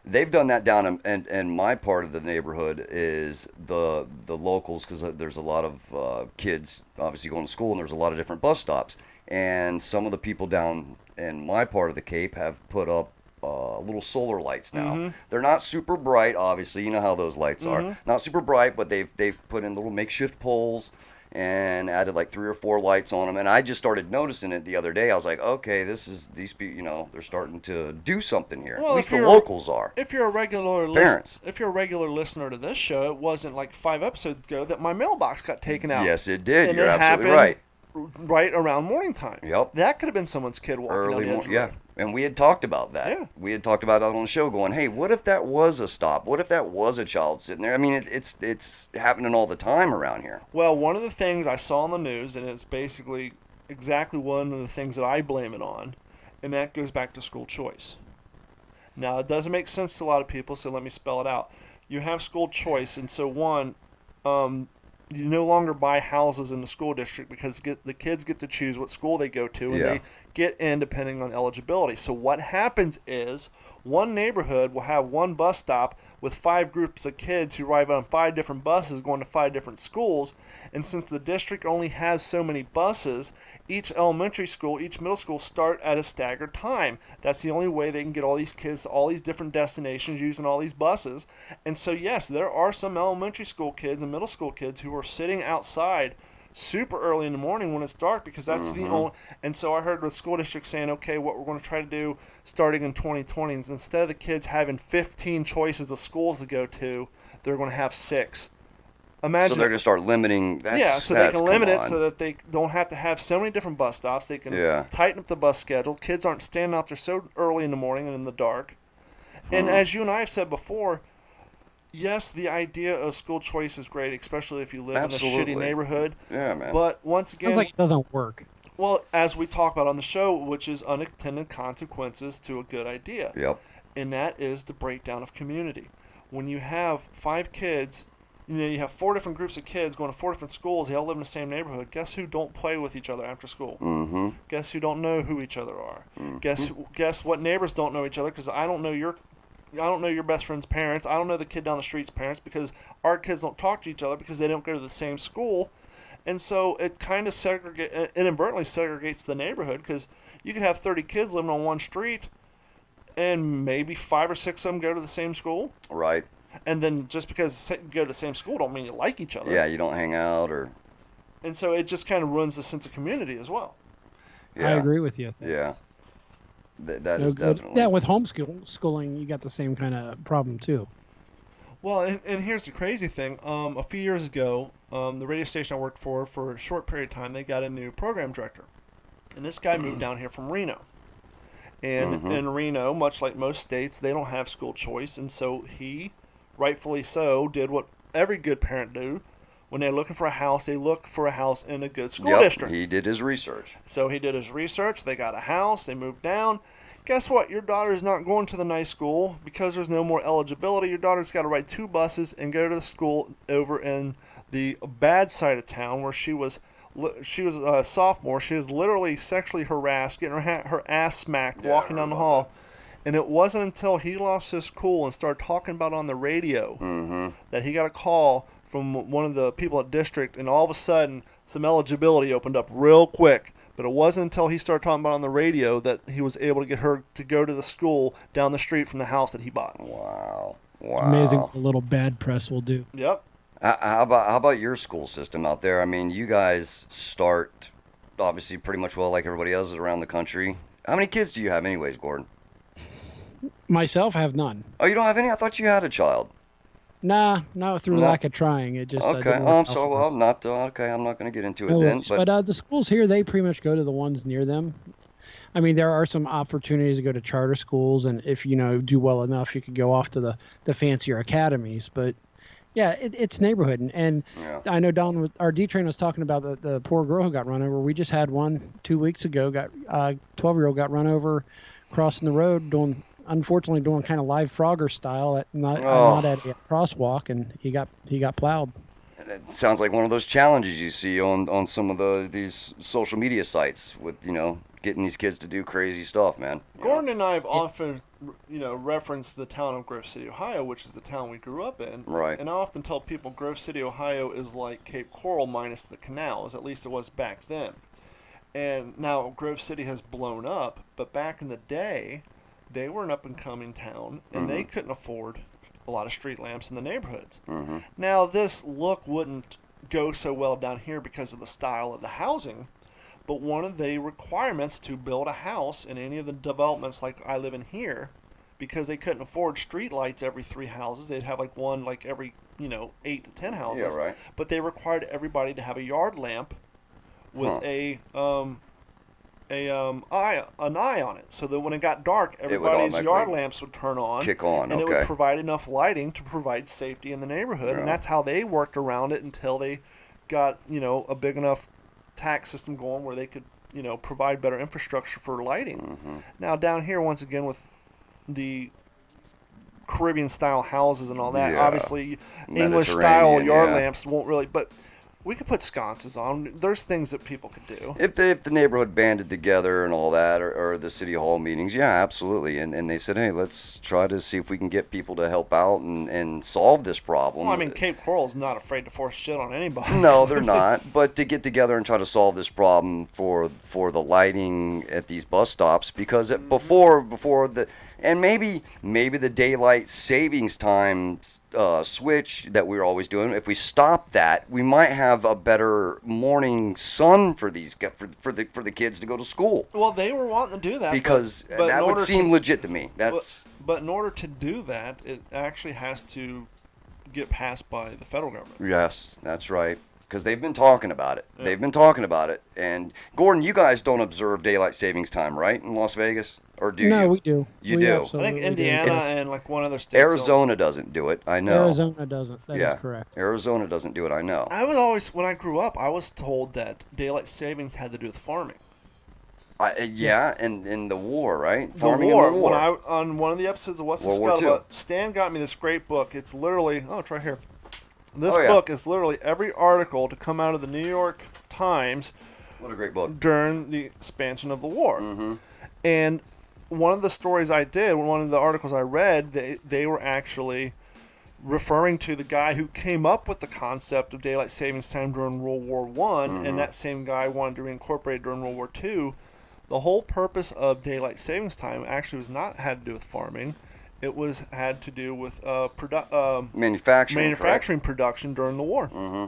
They've done that down in my part of the neighborhood. Is the locals, because there's a lot of kids obviously going to school, and there's a lot of different bus stops. And some of the people down in my part of the Cape have put up little solar lights now. They're not super bright, obviously. You know how those lights are. Not super bright, but they've put in little makeshift poles, and added like 3 or 4 lights on them. And I just started noticing it the other day. I was like, okay, these people, you know, they're starting to do something here. Well, At least the locals are. If you're a regular if you're a regular listener to this show, it wasn't like 5 episodes ago that my mailbox got taken out. Yes, it did. And You're it absolutely happened right. right around morning time. Yep. That could have been someone's kid walking Early down the edge morning, of the yeah. road. And we had talked about that. Yeah. We had talked about it on the show going, hey, what if that was a stop? What if that was a child sitting there? I mean, it's happening all the time around here. Well, one of the things I saw on the news, and it's basically exactly one of the things that I blame it on, and that goes back to school choice. Now, it doesn't make sense to a lot of people, so let me spell it out. You have school choice, and so you no longer buy houses in the school district because the kids get to choose what school they go to, and they get in depending on eligibility. So what happens is one neighborhood will have one bus stop with 5 groups of kids who ride on 5 different buses going to 5 different schools. And since the district only has so many buses, each elementary school, each middle school start at a staggered time. That's the only way they can get all these kids to all these different destinations using all these buses. And so, yes, there are some elementary school kids and middle school kids who are sitting outside super early in the morning when it's dark because that's the only. And so I heard the school district saying, okay, what we're going to try to do starting in 2020 is instead of the kids having 15 choices of schools to go to, they're going to have 6. Imagine so they're going to start limiting. So they can limit it so that they don't have to have so many different bus stops. They can tighten up the bus schedule. Kids aren't standing out there so early in the morning and in the dark. And as you and I have said before, yes, the idea of school choice is great, especially if you live in a shitty neighborhood. Yeah, man. But once again, sounds like it doesn't work. Well, as we talk about on the show, which is unintended consequences to a good idea. Yep. And that is the breakdown of community. When you have 5 kids, you have 4 different groups of kids going to 4 different schools. They all live in the same neighborhood. Guess who don't play with each other after school? Mm-hmm. Guess who don't know who each other are? Mm-hmm. Guess what neighbors don't know each other? Because I don't know your best friend's parents. I don't know the kid down the street's parents because our kids don't talk to each other because they don't go to the same school. And so it kind of inadvertently segregates the neighborhood because you could have 30 kids living on one street and maybe 5 or 6 of them go to the same school. Right. And then just because you go to the same school don't mean you like each other. Yeah, you don't hang out or... And so it just kind of ruins the sense of community as well. Yeah. I agree with you. Yeah. That is definitely... Yeah, with homeschooling, you got the same kind of problem too. Well, and here's the crazy thing. A few years ago, the radio station I worked for a short period of time, they got a new program director. And this guy moved down here from Reno. And in Reno, much like most states, they don't have school choice. And so he, rightfully so, did what every good parent do. When they're looking for a house, they look for a house in a good school district. He did his research. So he did his research. They got a house. They moved down. Guess what? Your daughter's not going to the nice school because there's no more eligibility. Your daughter's got to ride 2 buses and go to the school over in the bad side of town where she was a sophomore. She was literally sexually harassed, getting her ass smacked, walking down the hall. And it wasn't until he lost his cool and started talking about it on the radio that he got a call from one of the people at district, and all of a sudden some eligibility opened up real quick. But it wasn't until he started talking about it on the radio that he was able to get her to go to the school down the street from the house that he bought. Wow. Amazing what a little bad press will do. Yep. How about your school system out there? I mean, you guys start obviously pretty much well like everybody else around the country. How many kids do you have anyways, Gordon? Myself, I have none. Oh, you don't have any? I thought you had a child. Nah, not through lack of trying. It just okay. I'm sorry. Well, I'm not okay. I'm not going to get into it then. But the schools here, they pretty much go to the ones near them. I mean, there are some opportunities to go to charter schools, and if you do well enough, you could go off to the fancier academies. But yeah, it's neighborhood, and I know Don, our D train was talking about the poor girl who got run over. We just had one 2 weeks ago. 12-year-old got run over crossing the road unfortunately doing kind of live Frogger style not at a crosswalk, and he got plowed. It sounds like one of those challenges you see on some of these social media sites with getting these kids to do crazy stuff, man. Gordon and I have often referenced the town of Grove City, Ohio, which is the town we grew up in. Right. And I often tell people Grove City, Ohio is like Cape Coral minus the canals, at least it was back then. And now Grove City has blown up, but back in the day, they were an up-and-coming town, and they couldn't afford a lot of street lamps in the neighborhoods. Now, this look wouldn't go so well down here because of the style of the housing. But one of the requirements to build a house in any of the developments like I live in here, because they couldn't afford street lights every 3 houses, they'd have like one like every 8 to 10 houses. Yeah, right. But they required everybody to have a yard lamp with an eye on it, so that when it got dark, everybody's yard lamps would turn on, kick on, and it would provide enough lighting to provide safety in the neighborhood. Yeah. And that's how they worked around it until they got a big enough tax system going where they could provide better infrastructure for lighting. Mm-hmm. Now down here, once again, with the Caribbean style houses and all that, obviously English style yard lamps won't really, but we could put sconces on. There's things that people could do. If the neighborhood banded together and all that, or the city hall meetings, yeah, absolutely. And they said, hey, let's try to see if we can get people to help out and solve this problem. Well, I mean, Cape Coral's not afraid to force shit on anybody. No, they're not. But to get together and try to solve this problem for the lighting at these bus stops, because before the and maybe the daylight savings time switch that we were always doing, if we stop that, we might have a better morning sun for the kids to go to school. Well, they were wanting to do that because but that would seem legit to me. But in order to do that, it actually has to get passed by the federal government. Yes, that's right. Because they've been talking about it. Yeah. They've been talking about it. And Gordon, you guys don't observe daylight savings time, right, in Las Vegas? Or do you? No, we do. You we do. I think Indiana and like one other state. Arizona doesn't do it. I know. Arizona doesn't. That is correct. Arizona doesn't do it. I know. I was always, when I grew up, I was told that daylight savings had to do with farming. And in the war, right? Farming in the war. On one of the episodes of What's the Scuttlebutt, Stan got me this great book. It's literally, it's right here. This book is literally every article to come out of the New York Times. What a great book. During the expansion of the war. Mm-hmm. And one of the stories I did, one of the articles I read, they were actually referring to the guy who came up with the concept of daylight savings time during World War I, and that same guy wanted to reincorporate it during World War II. The whole purpose of daylight savings time actually had to do with farming. It had to do with manufacturing production during the war. Mm-hmm.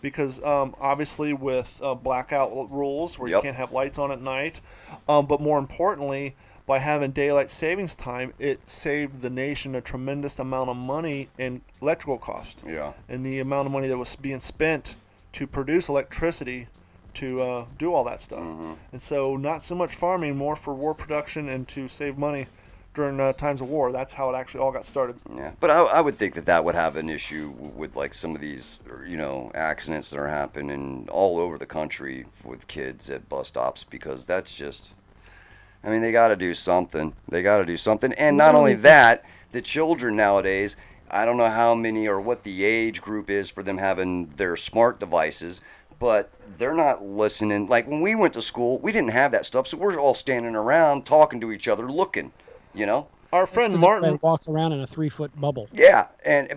Because obviously with blackout rules where you can't have lights on at night, but more importantly, by having daylight savings time, it saved the nation a tremendous amount of money in electrical cost. Yeah. And the amount of money that was being spent to produce electricity to do all that stuff. Mm-hmm. And so not so much farming, more for war production and to save money during times of war. That's how it actually all got started. Yeah, but I would think that would have an issue with like some of these, accidents that are happening all over the country with kids at bus stops, because that's just, they got to do something. And not only that, the children nowadays, I don't know how many or what the age group is for them having their smart devices, but they're not listening. Like when we went to school, we didn't have that stuff, so we're all standing around talking to each other, looking. Our friend Martin walks around in a 3-foot bubble. Yeah,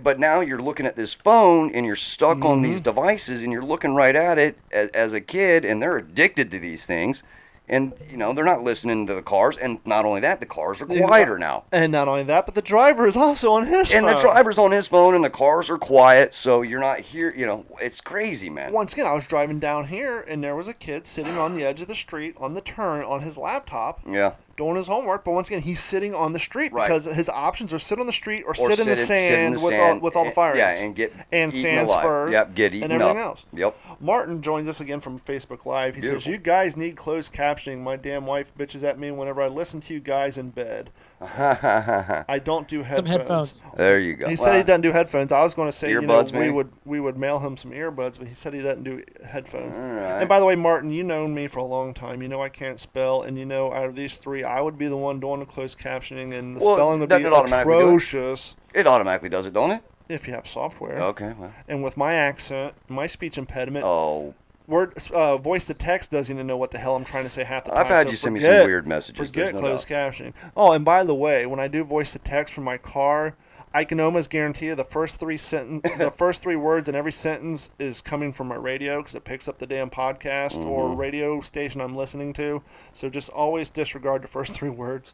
but now you're looking at this phone and you're stuck on these devices and you're looking right at it as a kid, and they're addicted to these things. And, they're not listening to the cars. And not only that, the cars are quieter now. And not only that, but the driver is also on his phone. And the driver's on his phone, and the cars are quiet, so you're not here. It's crazy, man. Once again, I was driving down here, and there was a kid sitting on the edge of the street on the turn on his laptop. Yeah. Doing his homework, but once again, he's sitting on the street because his options are sit on the street or sit in the sand with all the fire ants. And sand spurs. Yep, get eaten and everything else. Yep. Martin joins us again from Facebook Live. He says, "You guys need closed captioning. My damn wife bitches at me whenever I listen to you guys in bed. I don't do headphones." Some headphones. There you go. He said he doesn't do headphones. I was going to say, earbuds, we would mail him some earbuds, but he said he doesn't do headphones. All right. And by the way, Martin, you known me for a long time. You know I can't spell, and out of these three, I would be the one doing the closed captioning, and the spelling would be atrocious. It automatically does it, don't it? If you have software. Okay, well. And with my accent, my speech impediment. Oh. Voice to text doesn't even know what the hell I'm trying to say half the time. I've had you send me some weird messages. Forget closed captioning. Oh, and by the way, when I do voice to text from my car, I can almost guarantee you the first three words in every sentence is coming from my radio because it picks up the damn podcast or radio station I'm listening to. So just always disregard the first 3 words.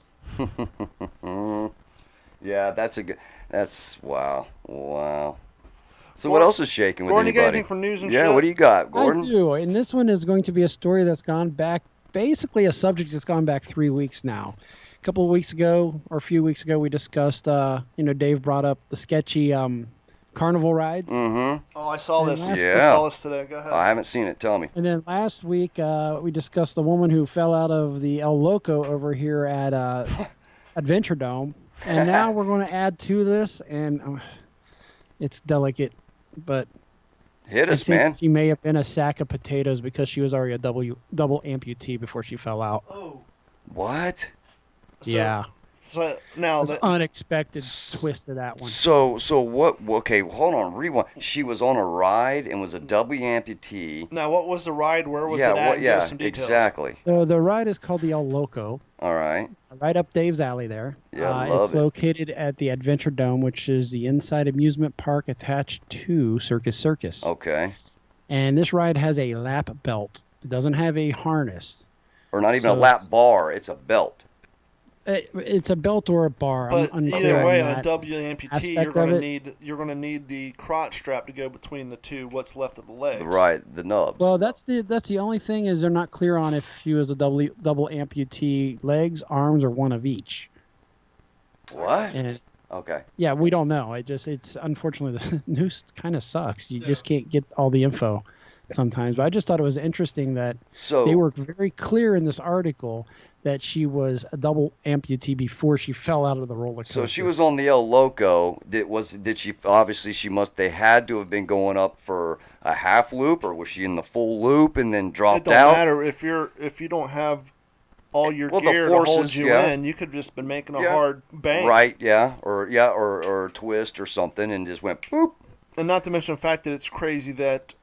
Yeah, that's wow. So what else is shaking with Gordon, you got anybody? anything for news and yeah, shit? what do you got, Gordon? I do, and this one is going to be a story that's gone back, basically a subject that's gone back 3 weeks now. A couple of weeks ago, or a few weeks ago, we discussed, Dave brought up the sketchy carnival rides. Mm-hmm. Oh, I saw this. Yeah. I saw this today. Go ahead. I haven't seen it. Tell me. And then last week, we discussed the woman who fell out of the El Loco over here at Adventure Dome. And now we're going to add to this, and it's delicate, but Hit I us, think man. she may have been a sack of potatoes because she was already a double amputee before she fell out. Oh. What? Yeah. So now It was that unexpected twist to that one. So what? Okay, hold on. Rewind. She was on a ride and was a double amputee. now what was the ride? Where was yeah. it at? What? Give us Yeah. some details. Exactly. So the ride is called the El Loco, All right. right up Dave's alley there. Yeah, love it's it. located at the Adventure Dome, which is the inside amusement park attached to Circus. Okay. And this ride has a lap belt. It doesn't have a harness. Or not even a So- lap bar. It's a belt. It's a belt or a bar. But I'm unclear either way, on on a that. double amputee, aspect of you're gonna need the crotch strap to go between the two. What's left of the legs. Right. The nubs. Well, that's the only thing is they're not clear on if she was a double amputee, legs, arms, or one of each. What? And Okay. yeah, we don't know. It's unfortunately the news kind of sucks. You just can't get all the info sometimes. But I just thought it was interesting that So they were very clear in this article that she was a double amputee before she fell out of the roller coaster. So she was on the El Loco. Did she obviously they had to have been going up for a half loop, or was she in the full loop and then It dropped don't out? matter if you don't have all your Well, the gear to hold forces, you yeah. in. You could just been making a Yeah. hard bank. Right, or twist or something and just went boop. And not to mention the fact that it's crazy that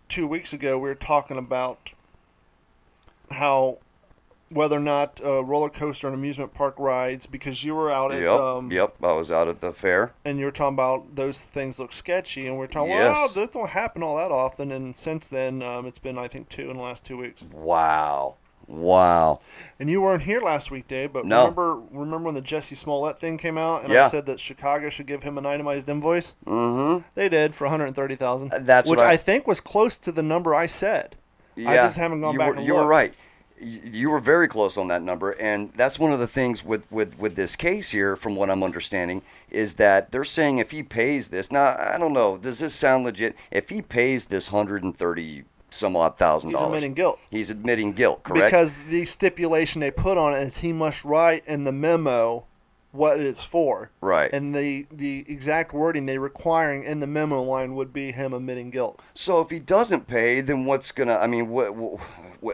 2 weeks ago we were talking about how whether or not roller coaster and amusement park rides, because you were out at Yep, I was out at the fair. and you were talking about those things look sketchy, and we're talking, Yes. well, that don't happen all that often. And since then, it's been I think 2 in the last 2 weeks. Wow. And you weren't here last week, Dave, but No. remember when the Jesse Smollett thing came out, and Yeah. I said that Chicago should give him an itemized invoice? Mm-hmm. They did for 130,000. That's which what I think was close to the number I said. Yeah, I just haven't gone back and You were looked. right. You were very close on that number, and that's one of the things with this case here, from what I'm understanding, is that they're saying if he pays this, now I don't know, does this sound legit? If he pays this $130 some odd thousand He's dollars, admitting guilt. he's admitting guilt, correct? Because the stipulation they put on it is he must write in the memo what it's for. Right. And the exact wording they requiring in the memo line would be him admitting guilt. So if he doesn't pay, then what's gonna? I mean, what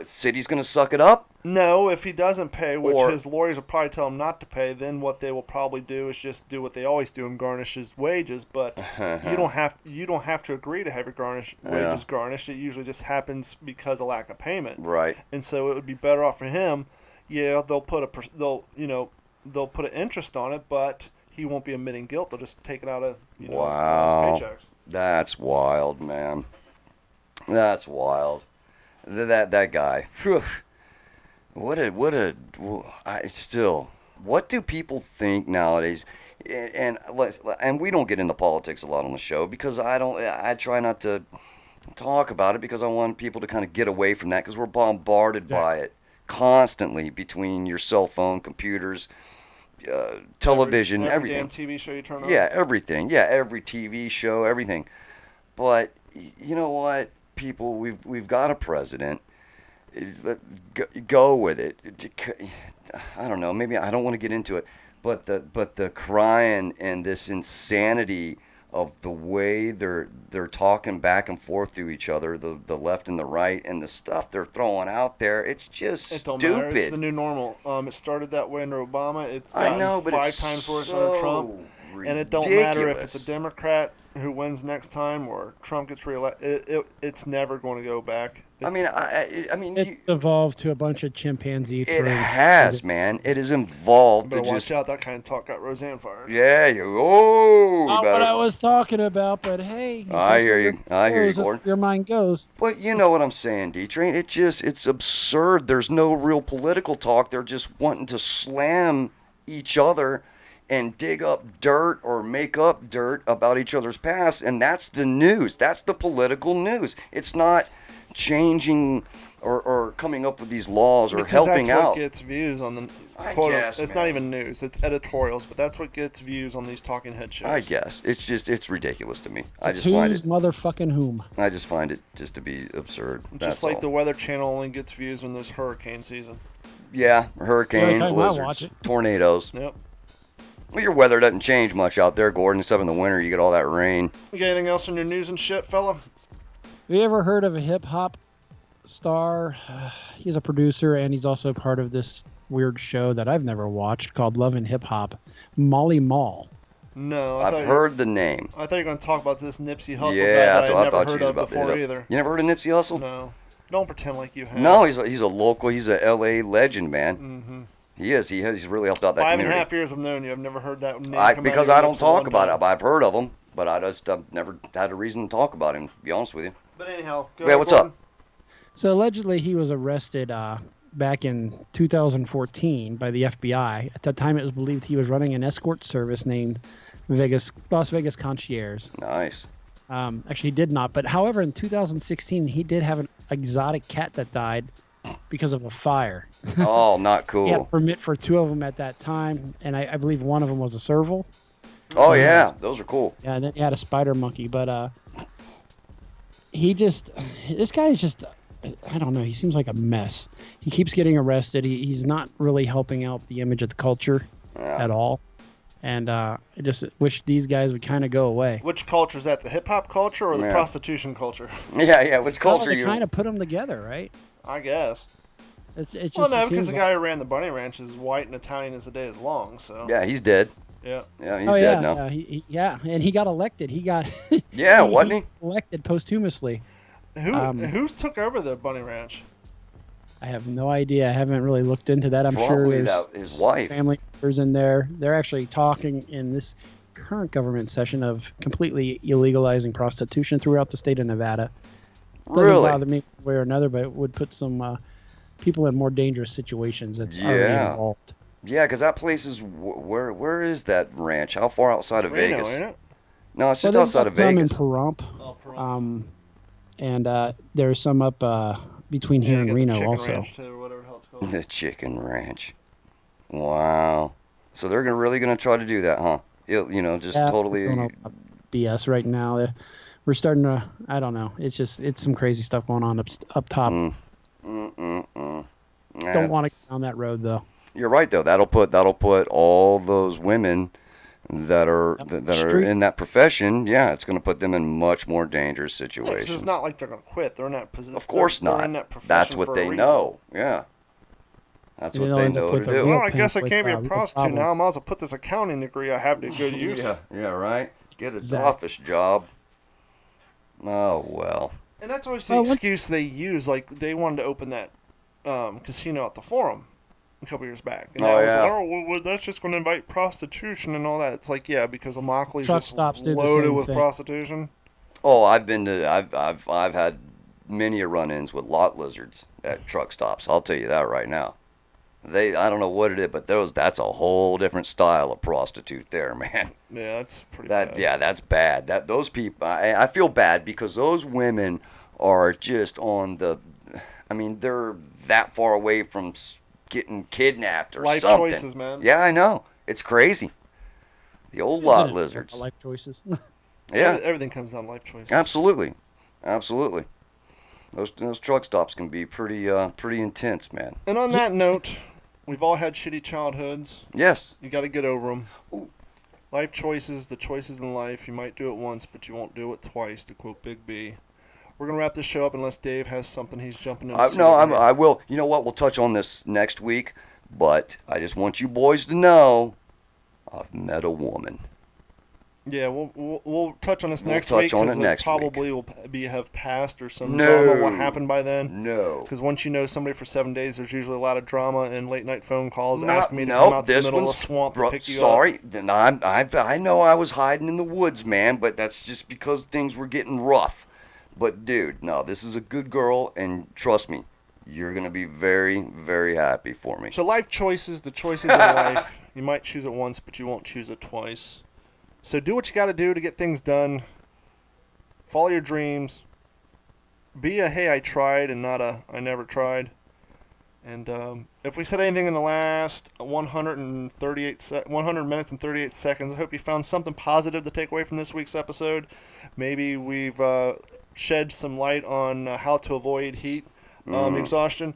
city's gonna suck it up? No, if he doesn't pay, which Or- his lawyers will probably tell him not to pay, then what they will probably do is just do what they always do and garnish his wages. But you don't have to agree to have your wages garnished. It usually just happens because of lack of payment. Right. And so it would be better off for him. Yeah, they'll put an interest on it, but he won't be admitting guilt. They'll just take it out of Wow. his paychecks. That's wild, man. That's wild. That guy. Phew. What do people think nowadays? And we don't get into politics a lot on the show because I try not to talk about it because I want people to kind of get away from that because we're bombarded by it constantly between your cell phone, computers, television, every everything. damn TV show you turn on. Yeah, everything. Yeah, every TV show, everything. But you know what, people, we've got a president. Go with it. I don't know. Maybe I don't want to get into it, but the crying and this insanity of the way they're talking back and forth to each other, the left and the right, and the stuff they're throwing out there, it's just It don't stupid. matter. It's the new normal. It started that way under Obama. It's I gotten know, but 5 it's times worse so under Trump. And it don't matter if it's a Democrat who wins next time or Trump gets reelected. It's never going to go back. I mean, It's evolved to a bunch of chimpanzee it throws. has, man. It is involved Better to watch just. out. That kind of talk got Roseanne fired. Yeah, you. Not better. what I was talking about, but hey. I hear you. I hear you, Goes, Gordon. your mind goes. But you know what I'm saying, D-Train. It's absurd. There's no real political talk. They're just wanting to slam each other and dig up dirt or make up dirt about each other's past, and that's the news. That's the political news. It's not changing or coming up with these laws or because helping that's what out. gets views on the I quote. guess, It's man. not even news; it's editorials. But that's what gets views on these talking head shows. I guess it's ridiculous to me. I It's just find who's it. motherfucking whom. I just find it just to be absurd. Just That's like all. the Weather Channel only gets views when there's hurricane season. Yeah, hurricane, time I blizzards, watch it. tornadoes. Yep. Well, your weather doesn't change much out there, Gordon. Except in the winter, you get all that rain. You got anything else in your news and shit, fella? Have you ever heard of a hip hop star? He's a producer and he's also part of this weird show that I've never watched called Love and Hip Hop. Molly Mall. No, I've heard the name. I thought you were going to talk about this Nipsey Hussle Yeah, guy that I I never thought heard she was of about to hit before up. either. You never heard of Nipsey Hussle? No. Don't pretend like you have. No, he's a local. He's a L.A. legend, man. Mm-hmm. He is. He's really helped out that 5.5 community. years I've known you. I've never heard that name come out of Because your I don't lips talk one about time. it. I've heard of him, but I've never had a reason to talk about him. To be honest with you. But anyhow, go Yeah, ahead, what's Gordon. up? So allegedly he was arrested back in 2014 by the FBI. At that time it was believed he was running an escort service named Las Vegas Concierge. Nice. Actually, he did not. But however, in 2016, he did have an exotic cat that died because of a fire. Oh, not He had a cool. permit for 2 of them at that time, and I believe one of them was a serval. Oh yeah, those are cool. Yeah, and then he had a spider monkey. But this guy is just, I don't know. He seems like a mess. He keeps getting arrested. He's not really helping out the image of the culture Yeah. at all. And I just wish these guys would kind of go away. Which culture is that? The hip hop culture or the Yeah. prostitution culture? Yeah. Which culture Well, they you? kind of put them together, right? I guess. It's just. Well, no, it because seems the guy who ran the bunny ranch is white and Italian as the day is long. So Yeah, he's dead. yeah. Yeah, he's Oh dead yeah, now. yeah, and he got elected. He got Yeah, wasn't he? elected posthumously. Who took over the bunny ranch? I have no idea. I haven't really looked into that. I'm sure Probably there's his wife. family members in there. They're actually talking in this current government session of completely illegalizing prostitution throughout the state of Nevada. Doesn't Really? bother me one way or another, but it would put some people in more dangerous situations that's already Yeah. involved. Yeah, because that place is where is that ranch? How far outside of Reno, Vegas? ain't it? No, it's Well, just outside of there's some Vegas. in Pahrump, Oh, Peru. and there's some up between here you and got the Reno chicken also. ranch too, or whatever the hell it's called. The chicken ranch. Wow. So they're really gonna try to do that, huh? Just Yeah, totally. I don't know, BS right now. We're starting to. I don't know. It's some crazy stuff going on up top. Don't Don't want to get down that road though. You're right though. That'll put all those women that are Yep. that are Street. in that profession. Yeah, it's gonna put them in much more dangerous Yeah, 'cause situations. it's not like they're gonna quit. They're in that position. Of course they're not. in that profession That's for what a they reason. know. Yeah. That's Maybe what they'll they end up know to with a do. real Well, I guess I pimp can't be with, a real prostitute problem. now. I might as well put this accounting degree I have to good use. Yeah, right. Get a Exactly. office job. Oh well. And that's always the Well, what- excuse they use. Like they wanted to open that casino at the Forum a couple years back. And Oh, that was, yeah. well, that's just going to invite prostitution and all that. It's like, yeah, because Immokalee Truck just stops do the loaded same with thing. prostitution. Oh, I've had many a run-ins with lot lizards at truck stops. I'll tell you that right now. I don't know what it is, but that's a whole different style of prostitute there, man. Yeah, that's pretty bad. That's bad. Those people, I feel bad because those women are just on the. I mean, they're that far away from getting kidnapped or Life something. choices, man. Yeah, I know. It's crazy. The old Isn't lot it lizards. life choices. Yeah, Everything comes down to life choices. absolutely, absolutely. Those truck stops can be pretty intense, man. And on that note, we've all had shitty childhoods. Yes. You got to get over them. Ooh. Life choices, the choices in life. You might do it once, but you won't do it twice, to quote Big B. We're going to wrap this show up unless Dave has something he's jumping in. I will. You know what? We'll touch on this next week, but I just want you boys to know I've met a woman. Yeah, we'll touch on this We'll next touch week. on 'Cause it next probably will have passed or some No. drama what happened by then. No. Because once you know somebody for 7 days, there's usually a lot of drama and late night phone calls No, asking me to no, come out to the this middle of the one's swamp to pick you up. sorry. Then I know I was hiding in the woods, man, but that's just because things were getting rough. But dude, no, this is a good girl, and trust me, you're gonna be very, very happy for me. So life choices, the choices in life. You might choose it once, but you won't choose it twice. So do what you got to do to get things done. Follow your dreams. Be a hey, I tried and not a I never tried. And if we said anything in the last 100 minutes and 38 seconds, I hope you found something positive to take away from this week's episode. Maybe we've shed some light on how to avoid heat exhaustion.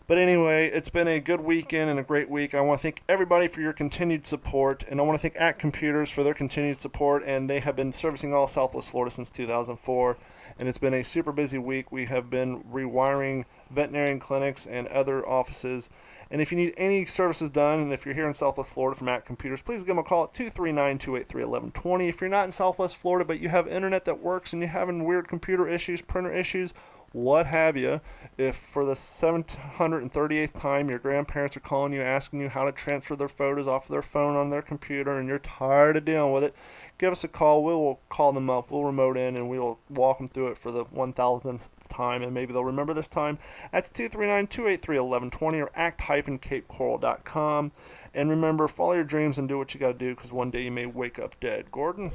But anyway, it's been a good weekend and a great week. I want to thank everybody for your continued support, and I want to thank Act Computers for their continued support, and they have been servicing all Southwest Florida since 2004, and it's been a super busy week. We have been rewiring veterinarian clinics and other offices, and if you need any services done, and if you're here in Southwest Florida from Act Computers, please give them a call at 239-283-1120. If you're not in Southwest Florida but you have internet that works and you're having weird computer issues, printer issues, what have you, if for the 738th time your grandparents are calling you asking you how to transfer their photos off of their phone on their computer and you're tired of dealing with it, give us a call. We will call them up. We'll remote in and we will walk them through it for the 1,000th time, and maybe they'll remember this time. That's 239-283-1120 or act-capecoral.com. And remember, follow your dreams and do what you got to do, because one day you may wake up dead. Gordon?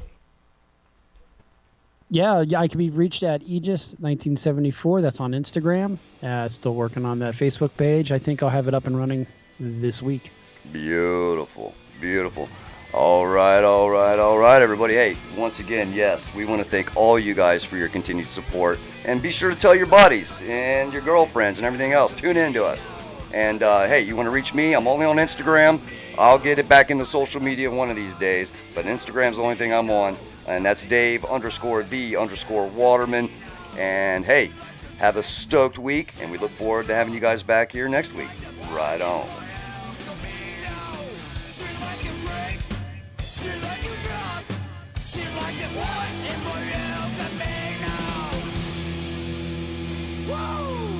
Yeah, I can be reached at Aegis1974. That's on Instagram. Still working on that Facebook page. I think I'll have it up and running this week. Beautiful, beautiful. All right, everybody. Hey, once again, yes, we want to thank all you guys for your continued support. And be sure to tell your buddies and your girlfriends and everything else. Tune in to us. And, hey, you want to reach me? I'm only on Instagram. I'll get it back into social media one of these days. But Instagram's the only thing I'm on. And that's Dave_the_Waterman. And, hey, have a stoked week. And we look forward to having you guys back here next week. Right on. Whoa!